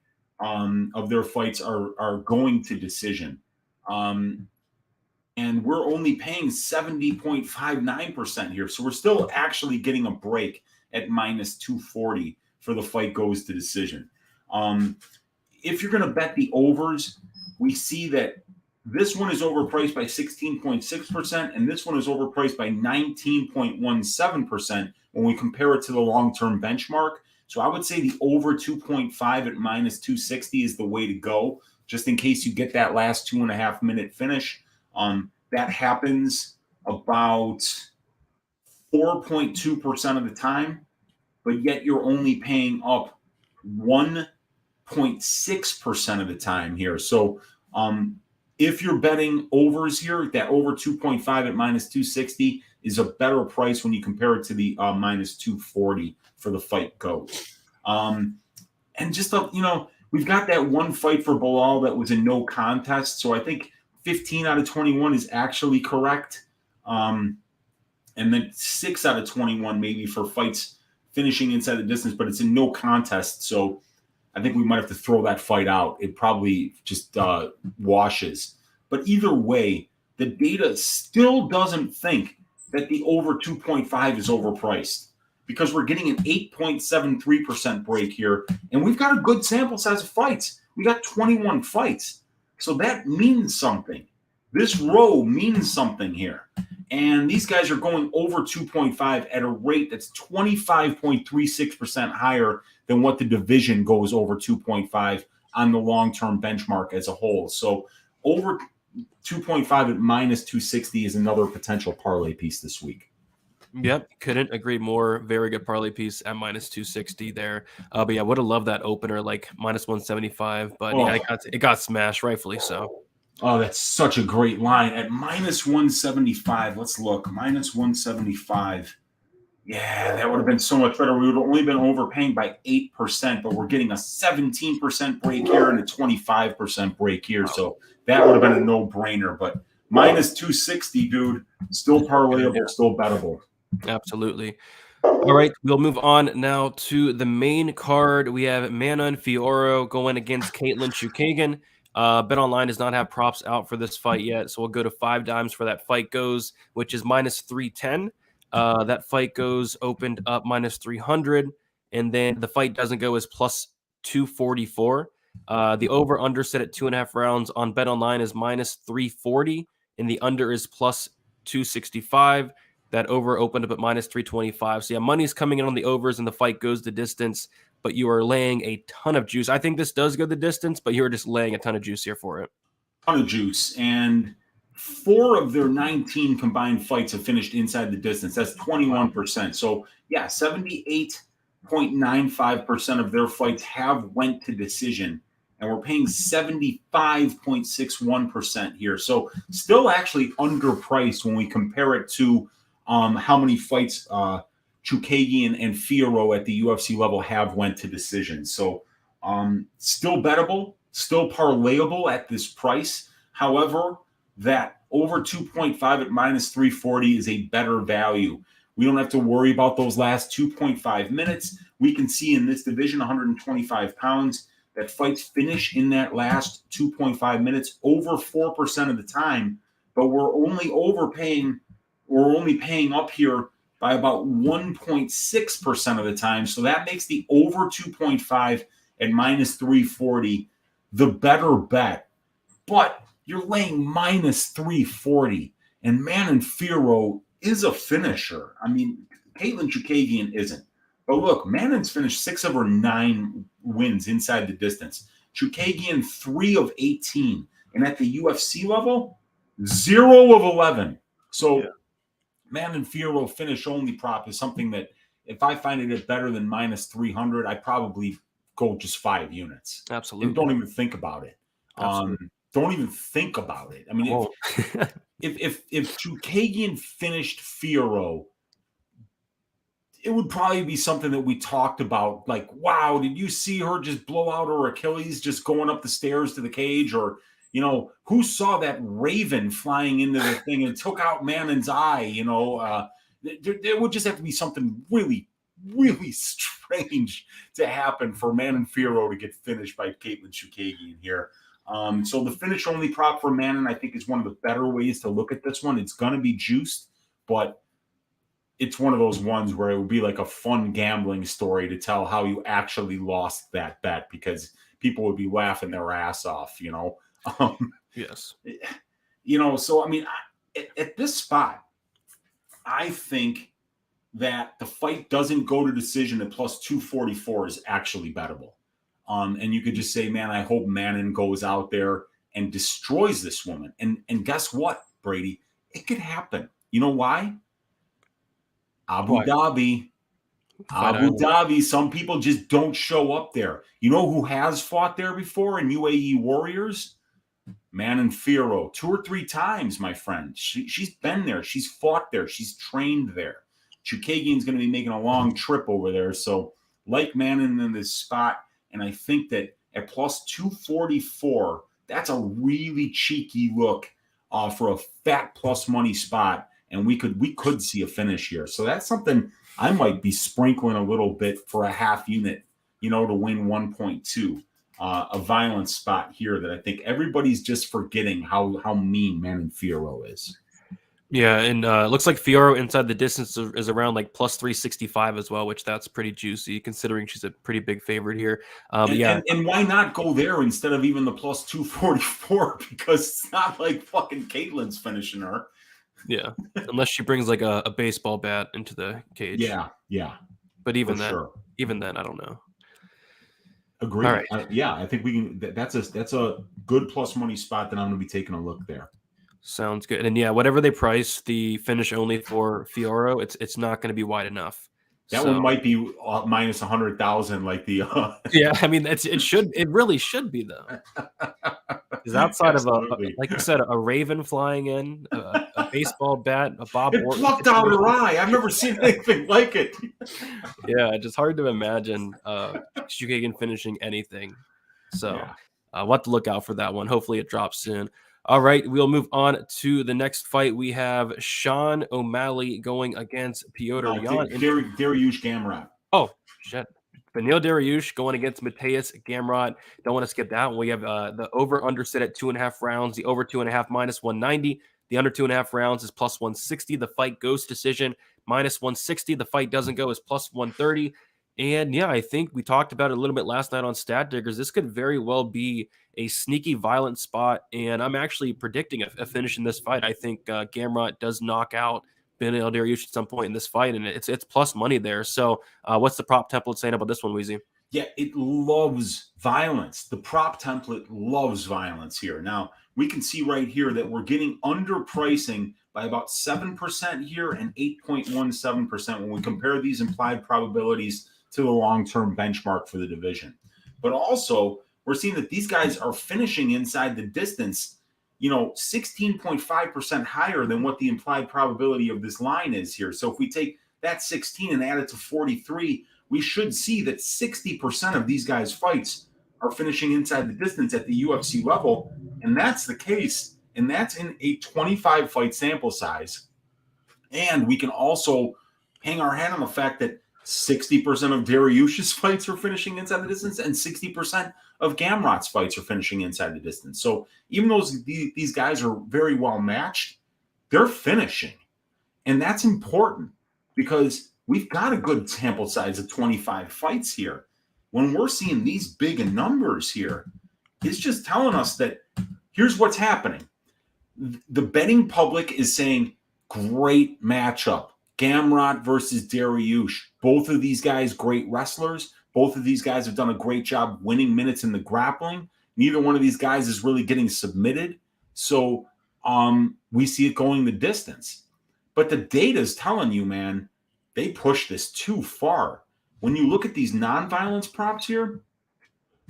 of their fights are going to decision. And we're only paying 70.59% here. So we're still actually getting a break at minus 240 for the fight goes to decision. If you're going to bet the overs, we see that this one is overpriced by 16.6%, and this one is overpriced by 19.17% when we compare it to the long-term benchmark. So I would say the over 2.5 at minus 260 is the way to go, just in case you get that last 2.5 minute finish. That happens about 4.2% of the time, but yet you're only paying up 1.6% of the time here. So if you're betting overs here, that over 2.5 at minus 260 is a better price when you compare it to the minus 240 for the fight goes. And just, we've got that one fight for Belal that was a no contest. So I think 15 out of 21 is actually correct. And then 6 out of 21 maybe for fights finishing inside the distance, but it's a no contest. So I think we might have to throw that fight out. It probably just washes. But either way, the data still doesn't think that the over 2.5 is overpriced, because we're getting an 8.73% break here, and we've got a good sample size of fights. We got 21 fights. So that means something. This row means something here. And these guys are going over 2.5 at a rate that's 25.36% higher than what the division goes over 2.5 on the long-term benchmark as a whole. So over 2.5 at minus 260 is another potential parlay piece this week. Yep, couldn't agree more. Very good parlay piece at minus 260 there. But yeah, would have loved that opener, like minus 175. But yeah, it got smashed, rightfully so. Oh, that's such a great line. At minus 175, let's look. Minus 175. Yeah, that would have been so much better. We would have only been overpaying by 8%, but we're getting a 17% break here and a 25% break here. So that would have been a no-brainer. But minus 260, dude, still parlayable, still bettable. Absolutely. All right, we'll move on now to the main card. We have Manon Fiorot going against Caitlin Chookagian. BetOnline does not have props out for this fight yet, so we'll go to 5 dimes for that fight goes, which is minus 310. That fight goes opened up minus 300, and then the fight doesn't go as plus 244. The over under set at 2.5 rounds on BetOnline is minus 340, and the under is plus 265. That over opened up at minus 325. So yeah, money's coming in on the overs and the fight goes the distance, but you are laying a ton of juice. I think this does go the distance, but you're just laying a ton of juice here for it. Ton of juice. And 4 of their 19 combined fights have finished inside the distance. That's 21%. So yeah, 78.95% of their fights have went to decision. And we're paying 75.61% here. So still actually underpriced when we compare it to how many fights Chookagian and Fiorot at the UFC level have went to decision. So still bettable, still parlayable at this price. However, that over 2.5 at minus 340 is a better value. We don't have to worry about those last 2.5 minutes. We can see in this division, 125 pounds, that fights finish in that last 2.5 minutes over 4% of the time, but we're only overpaying. We're only paying up here by about 1.6% of the time. So that makes the over 2.5 at minus 340 the better bet. But you're laying minus 340, and Manon Fiorot is a finisher. I mean, Caitlin Chookagian isn't. But look, Manon's finished 6 of her 9 wins inside the distance. Chookagian 3 of 18. And at the UFC level, 0 of 11. So Manon Fiorot finish only prop is something that if I find it better than minus 300, I probably go just 5 units. Absolutely. And don't even think about it. Don't even think about it. I mean, if Chookagian finished Fiorot, it would probably be something that we talked about. Like, wow, did you see her just blow out her Achilles just going up the stairs to the cage? Or, you know, who saw that raven flying into the thing and took out Manon's eye? You know, there would just have to be something really, really strange to happen for Manon Fiorot to get finished by Caitlin Chookagian here. So the finish only prop for Manon, I think, is one of the better ways to look at this one. It's going to be juiced, but it's one of those ones where it would be like a fun gambling story to tell how you actually lost that bet, because people would be laughing their ass off, you know? Yes. You know, so, I mean, at this spot, I think that the fight doesn't go to decision at plus 244 is actually bettable. And you could just say, man, I hope Manon goes out there and destroys this woman. And guess what, Brady? It could happen. You know why? Abu Dhabi. Some people just don't show up there. You know who has fought there before in UAE Warriors? Manon Fiorot. 2 or 3 times, my friend. She's been there. She's fought there. She's trained there. Chookagian's going to be making a long trip over there. So, like Manon in this spot, and I think that at plus 244, that's a really cheeky look for a fat plus money spot. And we could see a finish here. So that's something I might be sprinkling a little bit for a half unit, you know, to win 1.2. A violent spot here that I think everybody's just forgetting how mean Manon Fiorot is. Yeah, and it looks like Fiorot inside the distance is around like plus 365 as well, which that's pretty juicy considering she's a pretty big favorite here. And why not go there instead of even the plus 244? Because it's not like fucking Caitlin's finishing her. Yeah, unless she brings like a baseball bat into the cage. Yeah. But even then, I don't know. Agree. All right. I think we can. That's a good plus money spot that I'm going to be taking a look there. Sounds good. And yeah, whatever they price the finish only for Fiorot, it's not going to be wide enough. That one might be minus 100,000, like the. Yeah, I mean, it really should be though. Because outside of like you said, a raven flying in, a baseball bat, a Bob. It plucked out her eye. I've never seen anything like it. Yeah, just hard to imagine Chookagian finishing anything. So we'll have to look out for that one. Hopefully it drops soon. All right, we'll move on to the next fight. We have Sean O'Malley going against Piotr Yan. Dariush Gamrot. Oh, shit. Beneil Dariush going against Mateus Gamrot. Don't want to skip that one. We have the over-under set at 2.5 rounds. The over 2.5 minus 190. The under 2.5 rounds is plus 160. The fight goes decision minus 160. The fight doesn't go is plus 130. And yeah, I think we talked about it a little bit last night on Stat Diggers. This could very well be a sneaky, violent spot. And I'm actually predicting a finish in this fight. I think Gamrot does knock out Beneil Dariush at some point in this fight, and it's plus money there. So what's the prop template saying about this one, Weezy? Yeah, it loves violence. The prop template loves violence here. Now, we can see right here that we're getting underpricing by about 7% here and 8.17% when we compare these implied probabilities to the long-term benchmark for the division. But also, we're seeing that these guys are finishing inside the distance, 16.5% higher than what the implied probability of this line is here. So if we take that 16 and add it to 43, we should see that 60% of these guys' fights are finishing inside the distance at the UFC level. And that's the case. And that's in a 25-fight sample size. And we can also hang our hat on the fact that 60% of Dariush's fights are finishing inside the distance and 60% of Gamrot's fights are finishing inside the distance. So even though these guys are very well matched, they're finishing. And that's important because we've got a good sample size of 25 fights here. When we're seeing these big numbers here, it's just telling us that here's what's happening. The betting public is saying, great matchup. Gamrot versus Dariush. Both of these guys, great wrestlers. Both of these guys have done a great job winning minutes in the grappling. Neither one of these guys is really getting submitted. So we see it going the distance. But the data is telling you, man, they push this too far. When you look at these non-violence props here,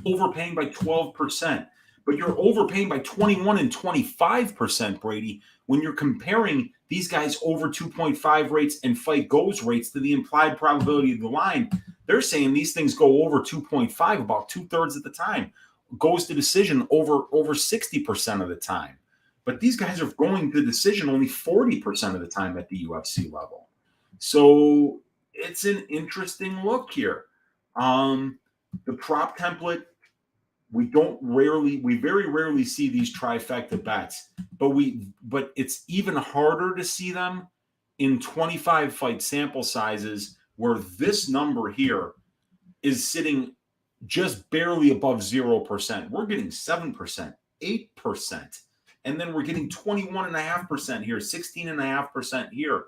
overpaying by 12%, but you're overpaying by 21 and 25%, Brady, when you're comparing these guys over 2.5 rates and fight goes rates to the implied probability of the line. They're saying these things go over 2.5 about 2/3 of the time, goes to decision over 60% of the time. But these guys are going to decision only 40% of the time at the UFC level. So it's an interesting look here. The prop template, we very rarely see these trifecta bets, but it's even harder to see them in 25 fight sample sizes where this number here is sitting just barely above 0%. We're getting 7%, 8%, and then we're getting 21.5% here, 16.5% here.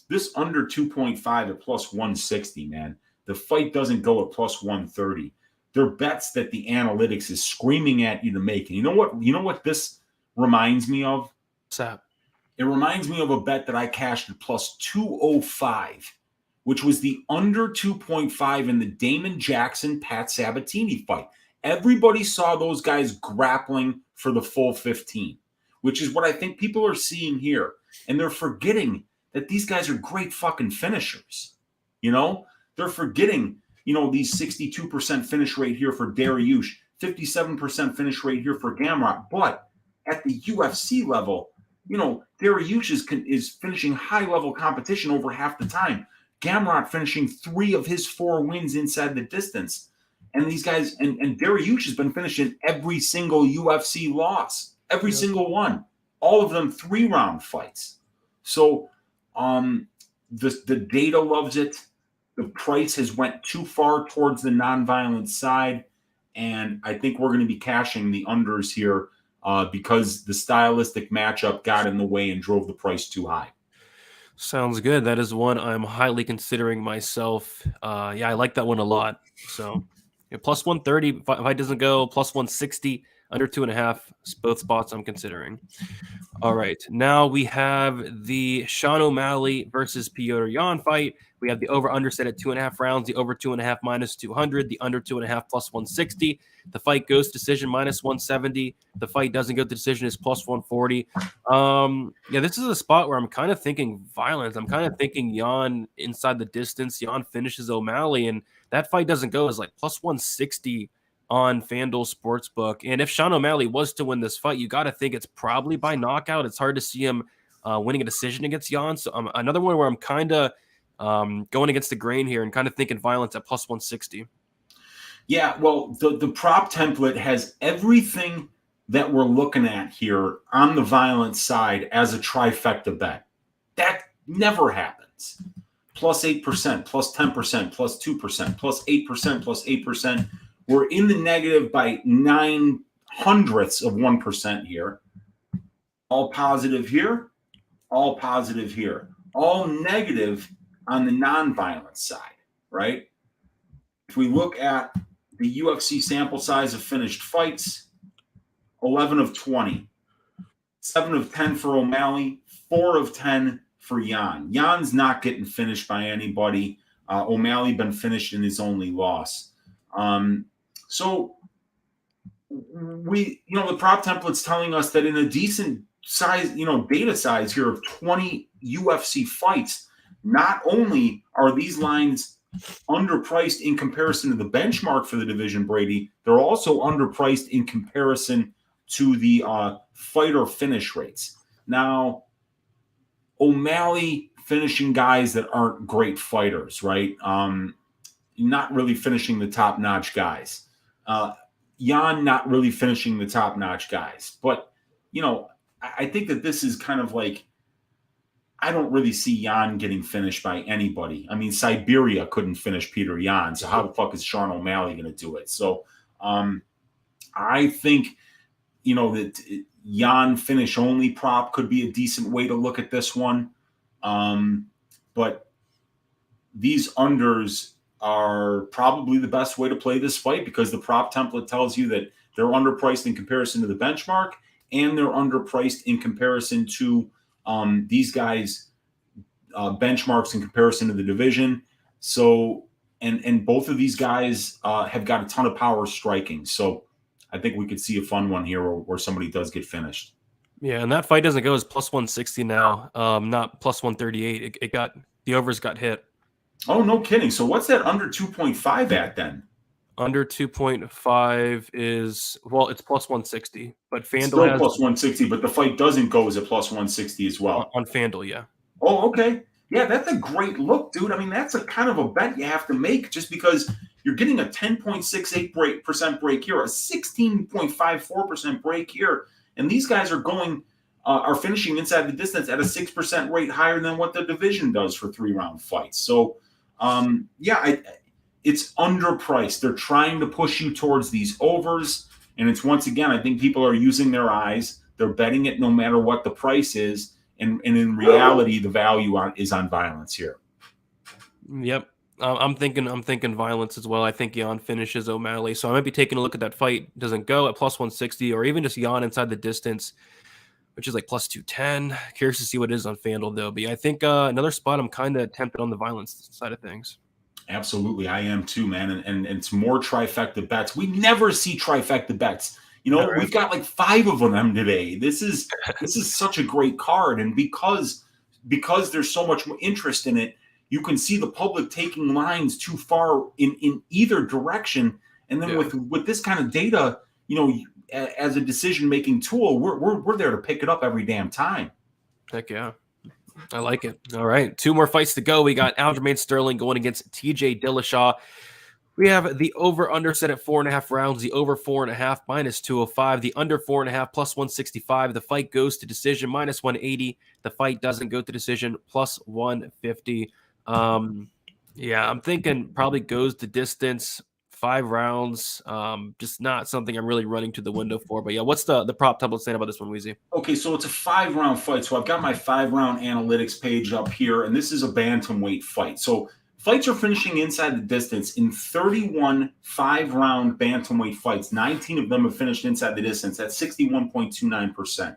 This under 2.5 at plus 160, man. The fight doesn't go at plus 130. They're bets that the analytics is screaming at you to make. And you know what this reminds me of? What's that? It reminds me of a bet that I cashed at plus 205, which was the under 2.5 in the Damon Jackson-Pat Sabatini fight. Everybody saw those guys grappling for the full 15, which is what I think people are seeing here. And they're forgetting that these guys are great fucking finishers. They're forgetting, these 62% finish rate here for Dariush, 57% finish rate here for Gamrot. But at the UFC level, Dariush is finishing high-level competition over half the time. Gamrot finishing 3 of his 4 wins inside the distance. And these guys, and Dariush has been finishing every single UFC loss, every single one. All of them 3-round fights. So the data loves it. The price has went too far towards the nonviolent side, and I think we're going to be cashing the unders here because the stylistic matchup got in the way and drove the price too high. Sounds good. That is one I'm highly considering myself. Yeah, I like that one a lot. So plus 130, if it doesn't go, plus 160, under 2.5, both spots I'm considering. All right, now we have the Sean O'Malley versus Petrosian fight. We have the over-under set at 2.5 rounds, the over 2.5 minus 200, the under 2.5 plus 160. The fight goes to decision minus 170. The fight doesn't go to decision is plus 140. Yeah, this is a spot where I'm kind of thinking violence. I'm kind of thinking Jan inside the distance. Jan finishes O'Malley, and that fight doesn't go as like plus 160 on FanDuel Sportsbook. And if Sean O'Malley was to win this fight, you got to think it's probably by knockout. It's hard to see him winning a decision against Jan. So another one where I'm kind of going against the grain here and kind of thinking violence at plus 160. Yeah, well, the prop template has everything that we're looking at here on the violence side as a trifecta bet. That never happens. Plus 8%, plus 10%, plus 2%, plus 8%, plus 8%. We're in the negative by 0.09% here. All positive here. all positive here. All negative on the non-violent side, right? If we look at the UFC sample size of finished fights, 11 of 20, 7 of 10 for O'Malley, 4 of 10 for Jan. Jan's not getting finished by anybody. O'Malley been finished in his only loss. So the prop template's telling us that in a decent size, data size here of 20 UFC fights, not only are these lines underpriced in comparison to the benchmark for the division, Brady, they're also underpriced in comparison to the fighter finish rates. Now, O'Malley finishing guys that aren't great fighters, right? Not really finishing the top-notch guys. Jan not really finishing the top-notch guys. But, I think that this is kind of like, I don't really see Jan getting finished by anybody. I mean, Siberia couldn't finish Peter Yan, so how the fuck is Sean O'Malley going to do it? So I think, that Jan finish only prop could be a decent way to look at this one. But these unders are probably the best way to play this fight because the prop template tells you that they're underpriced in comparison to the benchmark and they're underpriced in comparison to these guys' benchmarks in comparison to the division. So, and both of these guys have got a ton of power striking. So I think we could see a fun one here where somebody does get finished. Yeah, and that fight doesn't go as plus 160 now, not plus 138. It got, the overs got hit. Oh, no kidding. So what's that under 2.5 at then? Under 2.5 is, well, it's plus 160, but FanDuel still has plus 160, but the fight doesn't go as a plus 160 as well. On FanDuel, yeah. Oh, okay. Yeah, that's a great look, dude. I mean, that's a kind of a bet you have to make just because you're getting a 10.68% break here, a 16.54% break here, and these guys are finishing inside the distance at a 6% rate higher than what the division does for 3-round fights. So, it's underpriced. They're trying to push you towards these overs, and it's once again, I think people are using their eyes. They're betting it no matter what the price is, and in reality, the value is on violence here. Yep. I'm thinking violence as well. I think Jan finishes O'Malley. So I might be taking a look at that fight. Doesn't go at plus 160 or even just Jan inside the distance, which is like plus 210. Curious to see what it is on FanDuel, though. But I think another spot I'm kind of tempted on the violence side of things. Absolutely. I am too, man. And it's more trifecta bets. We never see trifecta bets. Right. We've got like 5 of them today. This is such a great card. And because there's so much interest in it, you can see the public taking lines too far in either direction. And then with this kind of data, as a decision-making tool, we're there to pick it up every damn time. Heck yeah. I like it. All right. 2 more fights to go. We got Aljamain Sterling going against TJ Dillashaw. We have the over-under set at 4.5 rounds, the over 4.5 minus 205, the under 4.5 plus 165. The fight goes to decision minus 180. The fight doesn't go to decision plus 150. Yeah, I'm thinking probably goes the distance, 5 rounds. Just not something I'm really running to the window for. But yeah, what's the prop template saying about this one, WEEZY? Okay, so it's a 5-round fight. So I've got my 5-round analytics page up here, and this is a bantamweight fight. So fights are finishing inside the distance in 31 5-round bantamweight fights. 19 of them have finished inside the distance. That's 61.29%.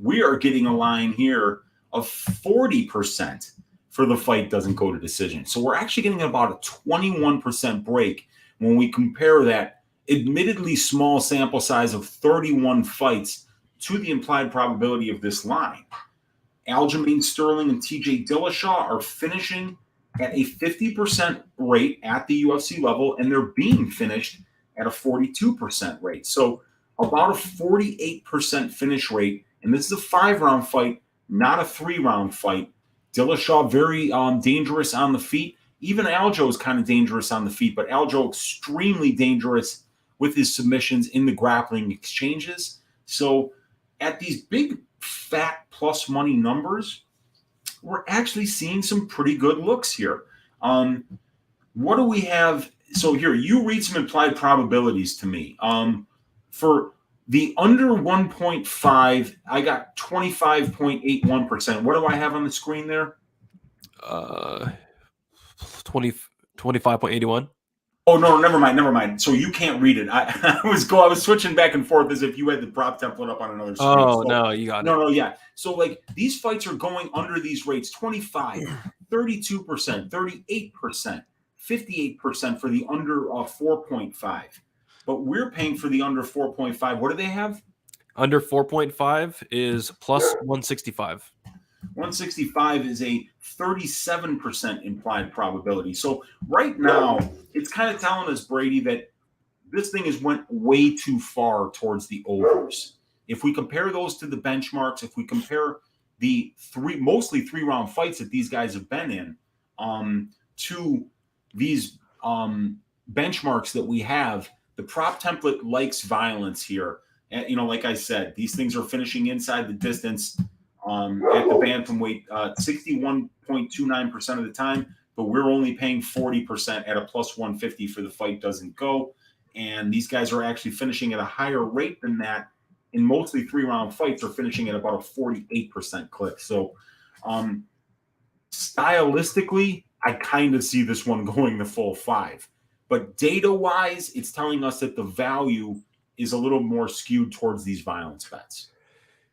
We are getting a line here of 40% for the fight doesn't go to decision. So we're actually getting about a 21% break when we compare that admittedly small sample size of 31 fights to the implied probability of this line. Aljamain Sterling and TJ Dillashaw are finishing at a 50% rate at the UFC level, and they're being finished at a 42% rate. So about a 48% finish rate, and this is a 5-round fight, not a 3-round fight. Dillashaw very dangerous on the feet. Even Aljo is kind of dangerous on the feet, but Aljo extremely dangerous with his submissions in the grappling exchanges. So at these big, fat plus money numbers, we're actually seeing some pretty good looks here. What do we have? So here, you read some implied probabilities to me. For The under 1.5, I got 25.81%. What do I have on the screen there? 25.81. Oh no, never mind. So you can't read it. I was switching back and forth as if you had the prop template up on another screen. Oh, so, no, you got it. No, yeah. So like these fights are going under these rates: 25, 32%, 38%, 58% for the under 4.5. But we're paying for the under 4.5. What do they have? Under 4.5 is plus 165. 165 is a 37% implied probability. So right now, it's kind of telling us, Brady, that this thing has went way too far towards the overs. If we compare those to the benchmarks, if we compare the mostly 3-round fights that these guys have been in to these benchmarks that we have, the prop template likes violence here. And, like I said, these things are finishing inside the distance at the bantamweight 61.29% of the time, but we're only paying 40% at a plus 150 for the fight doesn't go. And these guys are actually finishing at a higher rate than that. In mostly 3-round fights are finishing at about a 48% clip. So stylistically, I kind of see this one going the full 5. But data-wise, it's telling us that the value is a little more skewed towards these violence bets.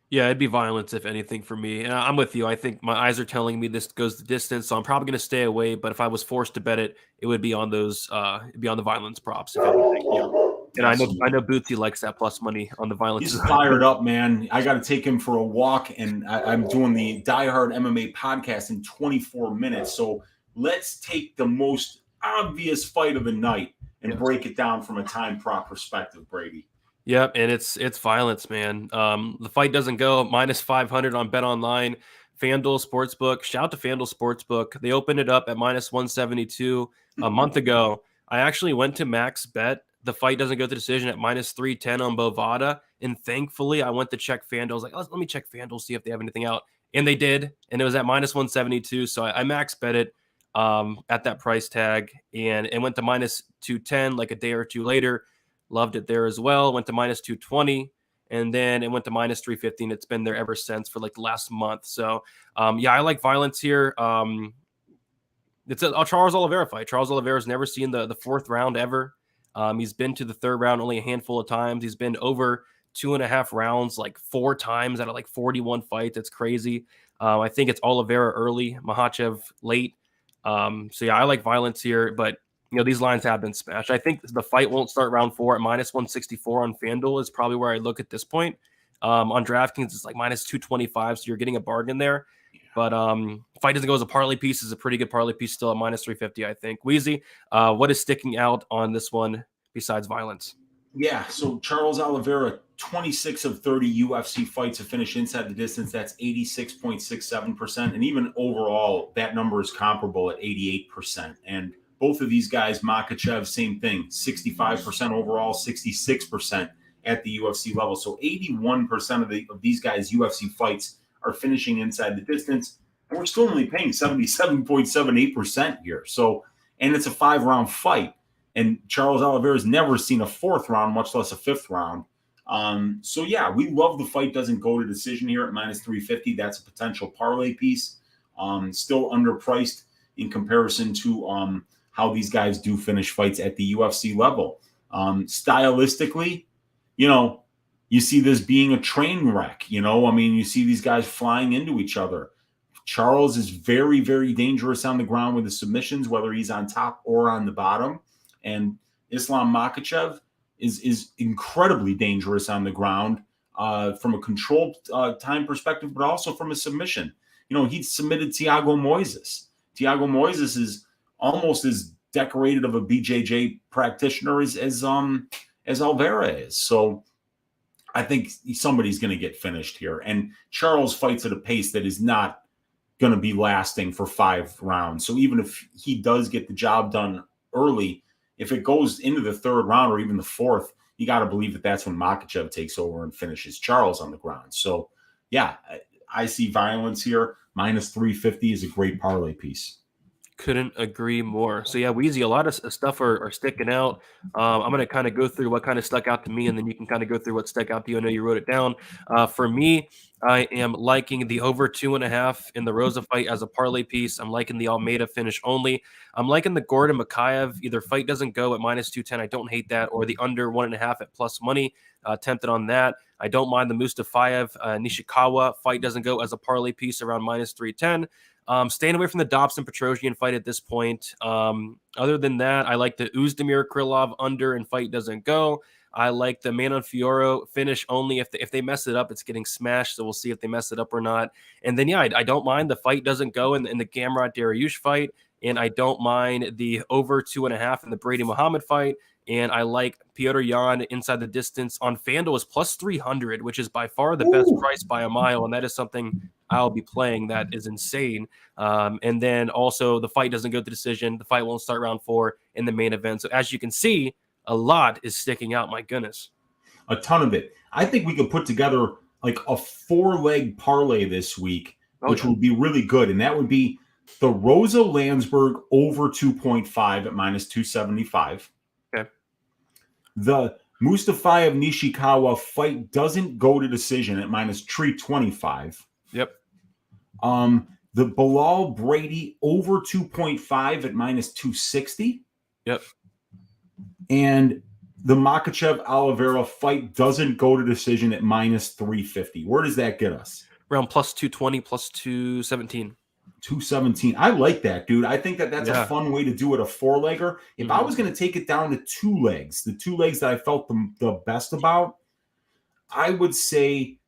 Yeah, it'd be violence if anything for me. And I'm with you. I think my eyes are telling me this goes the distance, so I'm probably going to stay away. But if I was forced to bet it, it would be on those. It'd be on the violence props, if anything. Yeah. And I know Bootsy likes that plus money on the violence. He's fired up, man. I got to take him for a walk, and I'm doing the Die Hard MMA podcast in 24 minutes. So let's take the most obvious fight of the night and break it down from a time prop perspective, Brady. Yep, and it's violence, man. The fight doesn't go minus 500 on Bet Online, FanDuel Sportsbook. Shout out to FanDuel Sportsbook. They opened it up at minus 172 a month ago. I actually went to max bet. The fight doesn't go to decision at minus 310 on Bovada, and thankfully I went to check FanDuel. I was like, let me check FanDuel, see if they have anything out, and they did, and it was at minus 172. So I max bet it at that price tag, and it went to minus 210 like a day or two later. Loved it there as well. Went to minus 220, and then it went to minus 350, and it's been there ever since for like the last month. So, yeah, I like violence here. It's a Charles Oliveira fight. Charles Oliveira's never seen the 4th round ever. He's been to the 3rd round only a handful of times. He's been over 2.5 rounds like 4 times out of like 41 fights. That's crazy. I think it's Oliveira early, Makhachev late. So, yeah, I like violence here, but these lines have been smashed. I think the fight won't start round 4 at minus 164 on FanDuel is probably where I look at this point. On DraftKings, it's like minus 225, so you're getting a bargain there. But fight doesn't go as a parlay piece. Is a pretty good parlay piece still at minus 350, I think. Weezy, what is sticking out on this one besides violence? Yeah, so Charles Oliveira, 26 of 30 UFC fights have finished inside the distance. That's 86.67%. And even overall, that number is comparable at 88%. And both of these guys, Makhachev, same thing, 65% overall, 66% at the UFC level. So 81% of these guys' UFC fights are finishing inside the distance, and we're still only paying 77.78% here. So, and it's a 5-round fight, and Charles Oliveira's never seen a 4th round, much less a 5th round. So yeah, we love the fight doesn't go to decision here at minus 350. That's a potential parlay piece. Still underpriced in comparison to how these guys do finish fights at the UFC level. Stylistically, you see this being a train wreck. You see these guys flying into each other. Charles is very, very dangerous on the ground with the submissions, whether he's on top or on the bottom. And Islam Makhachev is incredibly dangerous on the ground from a controlled time perspective, but also from a submission. He submitted Thiago Moises. Thiago Moises is almost as decorated of a BJJ practitioner as Oliveira is. So I think somebody's going to get finished here. And Charles fights at a pace that is not going to be lasting for 5 rounds. So even if he does get the job done early, if it goes into the 3rd round or even the 4th, you got to believe that that's when Makhachev takes over and finishes Charles on the ground. So, yeah, I see violence here. Minus 350 is a great parlay piece. Couldn't agree more. So yeah, Weezy, a lot of stuff are sticking out. I'm gonna kind of go through what kind of stuck out to me, and then you can kind of go through what stuck out to you. I know you wrote it down. For me, I am liking the over 2.5 in the Rosa fight as a parlay piece. I'm liking the Almeida finish only. I'm liking the Gordon Mokaev. Either fight doesn't go at -210. I don't hate that, or the under 1.5 at plus money. Tempted on that. I don't mind the Mustafaev Nishikawa fight doesn't go as a parlay piece around -310. Staying away from the Dobson Petrosian fight at this point. Other than that, I like the Oezdemir Krylov under and fight doesn't go. I like the man on Fiorot finish only. If they mess it up, it's getting smashed. So we'll see if they mess it up or not. And then, yeah, I don't mind the fight doesn't go in the Gamrot Dariush fight. And I don't mind the over 2.5 in the Brady Muhammad fight. And I like Petrosian inside the distance on FanDuel is plus 300, which is by far the best price by a mile. And that is something I'll be playing. That is insane. And then also the fight doesn't go to decision. The fight won't start round 4 in the main event. So as you can see, a lot is sticking out. My goodness. A ton of it. I think we could put together like a 4-leg parlay this week, which would be really good. And that would be the Rosa Landsberg over 2.5 at -275. Okay. The Mustafaev Nishikawa fight doesn't go to decision at -325. Yep. The Bilal Brady over 2.5 at -260. Yep. And the Makhachev Oliveira fight doesn't go to decision at -350. Where does that get us? Around plus 220, plus 217. 217. I like that, dude. I think that's a fun way to do it, a 4-legger. If I was going to take it down to 2 legs, the 2 legs that I felt the best about, I would say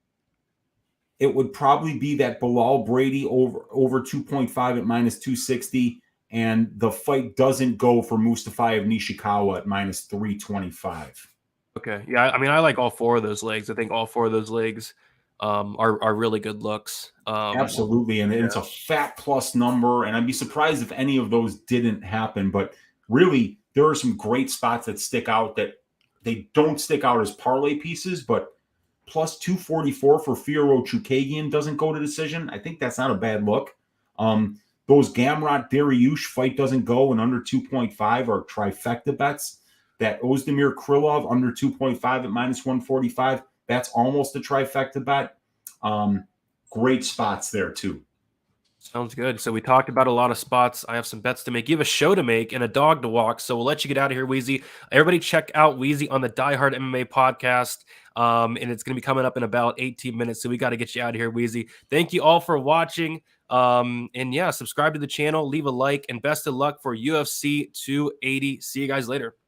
it would probably be that Bilal Brady over 2.5 at -260, and the fight doesn't go for Mustafaev Nishikawa at -325. Okay. Yeah, I mean, I like all 4 of those legs. I think all 4 of those legs are really good looks. Absolutely, and it's a fat plus number, and I'd be surprised if any of those didn't happen. But really, there are some great spots that stick out that they don't stick out as parlay pieces, but plus 244 for Fiorot Chookagian doesn't go to decision. I think that's not a bad look. Those Gamrot Dariush fight doesn't go and under 2.5 are trifecta bets. That Oezdemir Krylov under 2.5 at -145, that's almost a trifecta bet. Great spots there too. Sounds good. So we talked about a lot of spots. I have some bets to make. You have a show to make and a dog to walk. So we'll let you get out of here, Weezy. Everybody check out Weezy on the Die Hard MMA podcast. And it's going to be coming up in about 18 minutes. So we got to get you out of here, Weezy. Thank you all for watching. And yeah, subscribe to the channel, leave a like, and best of luck for UFC 280. See you guys later.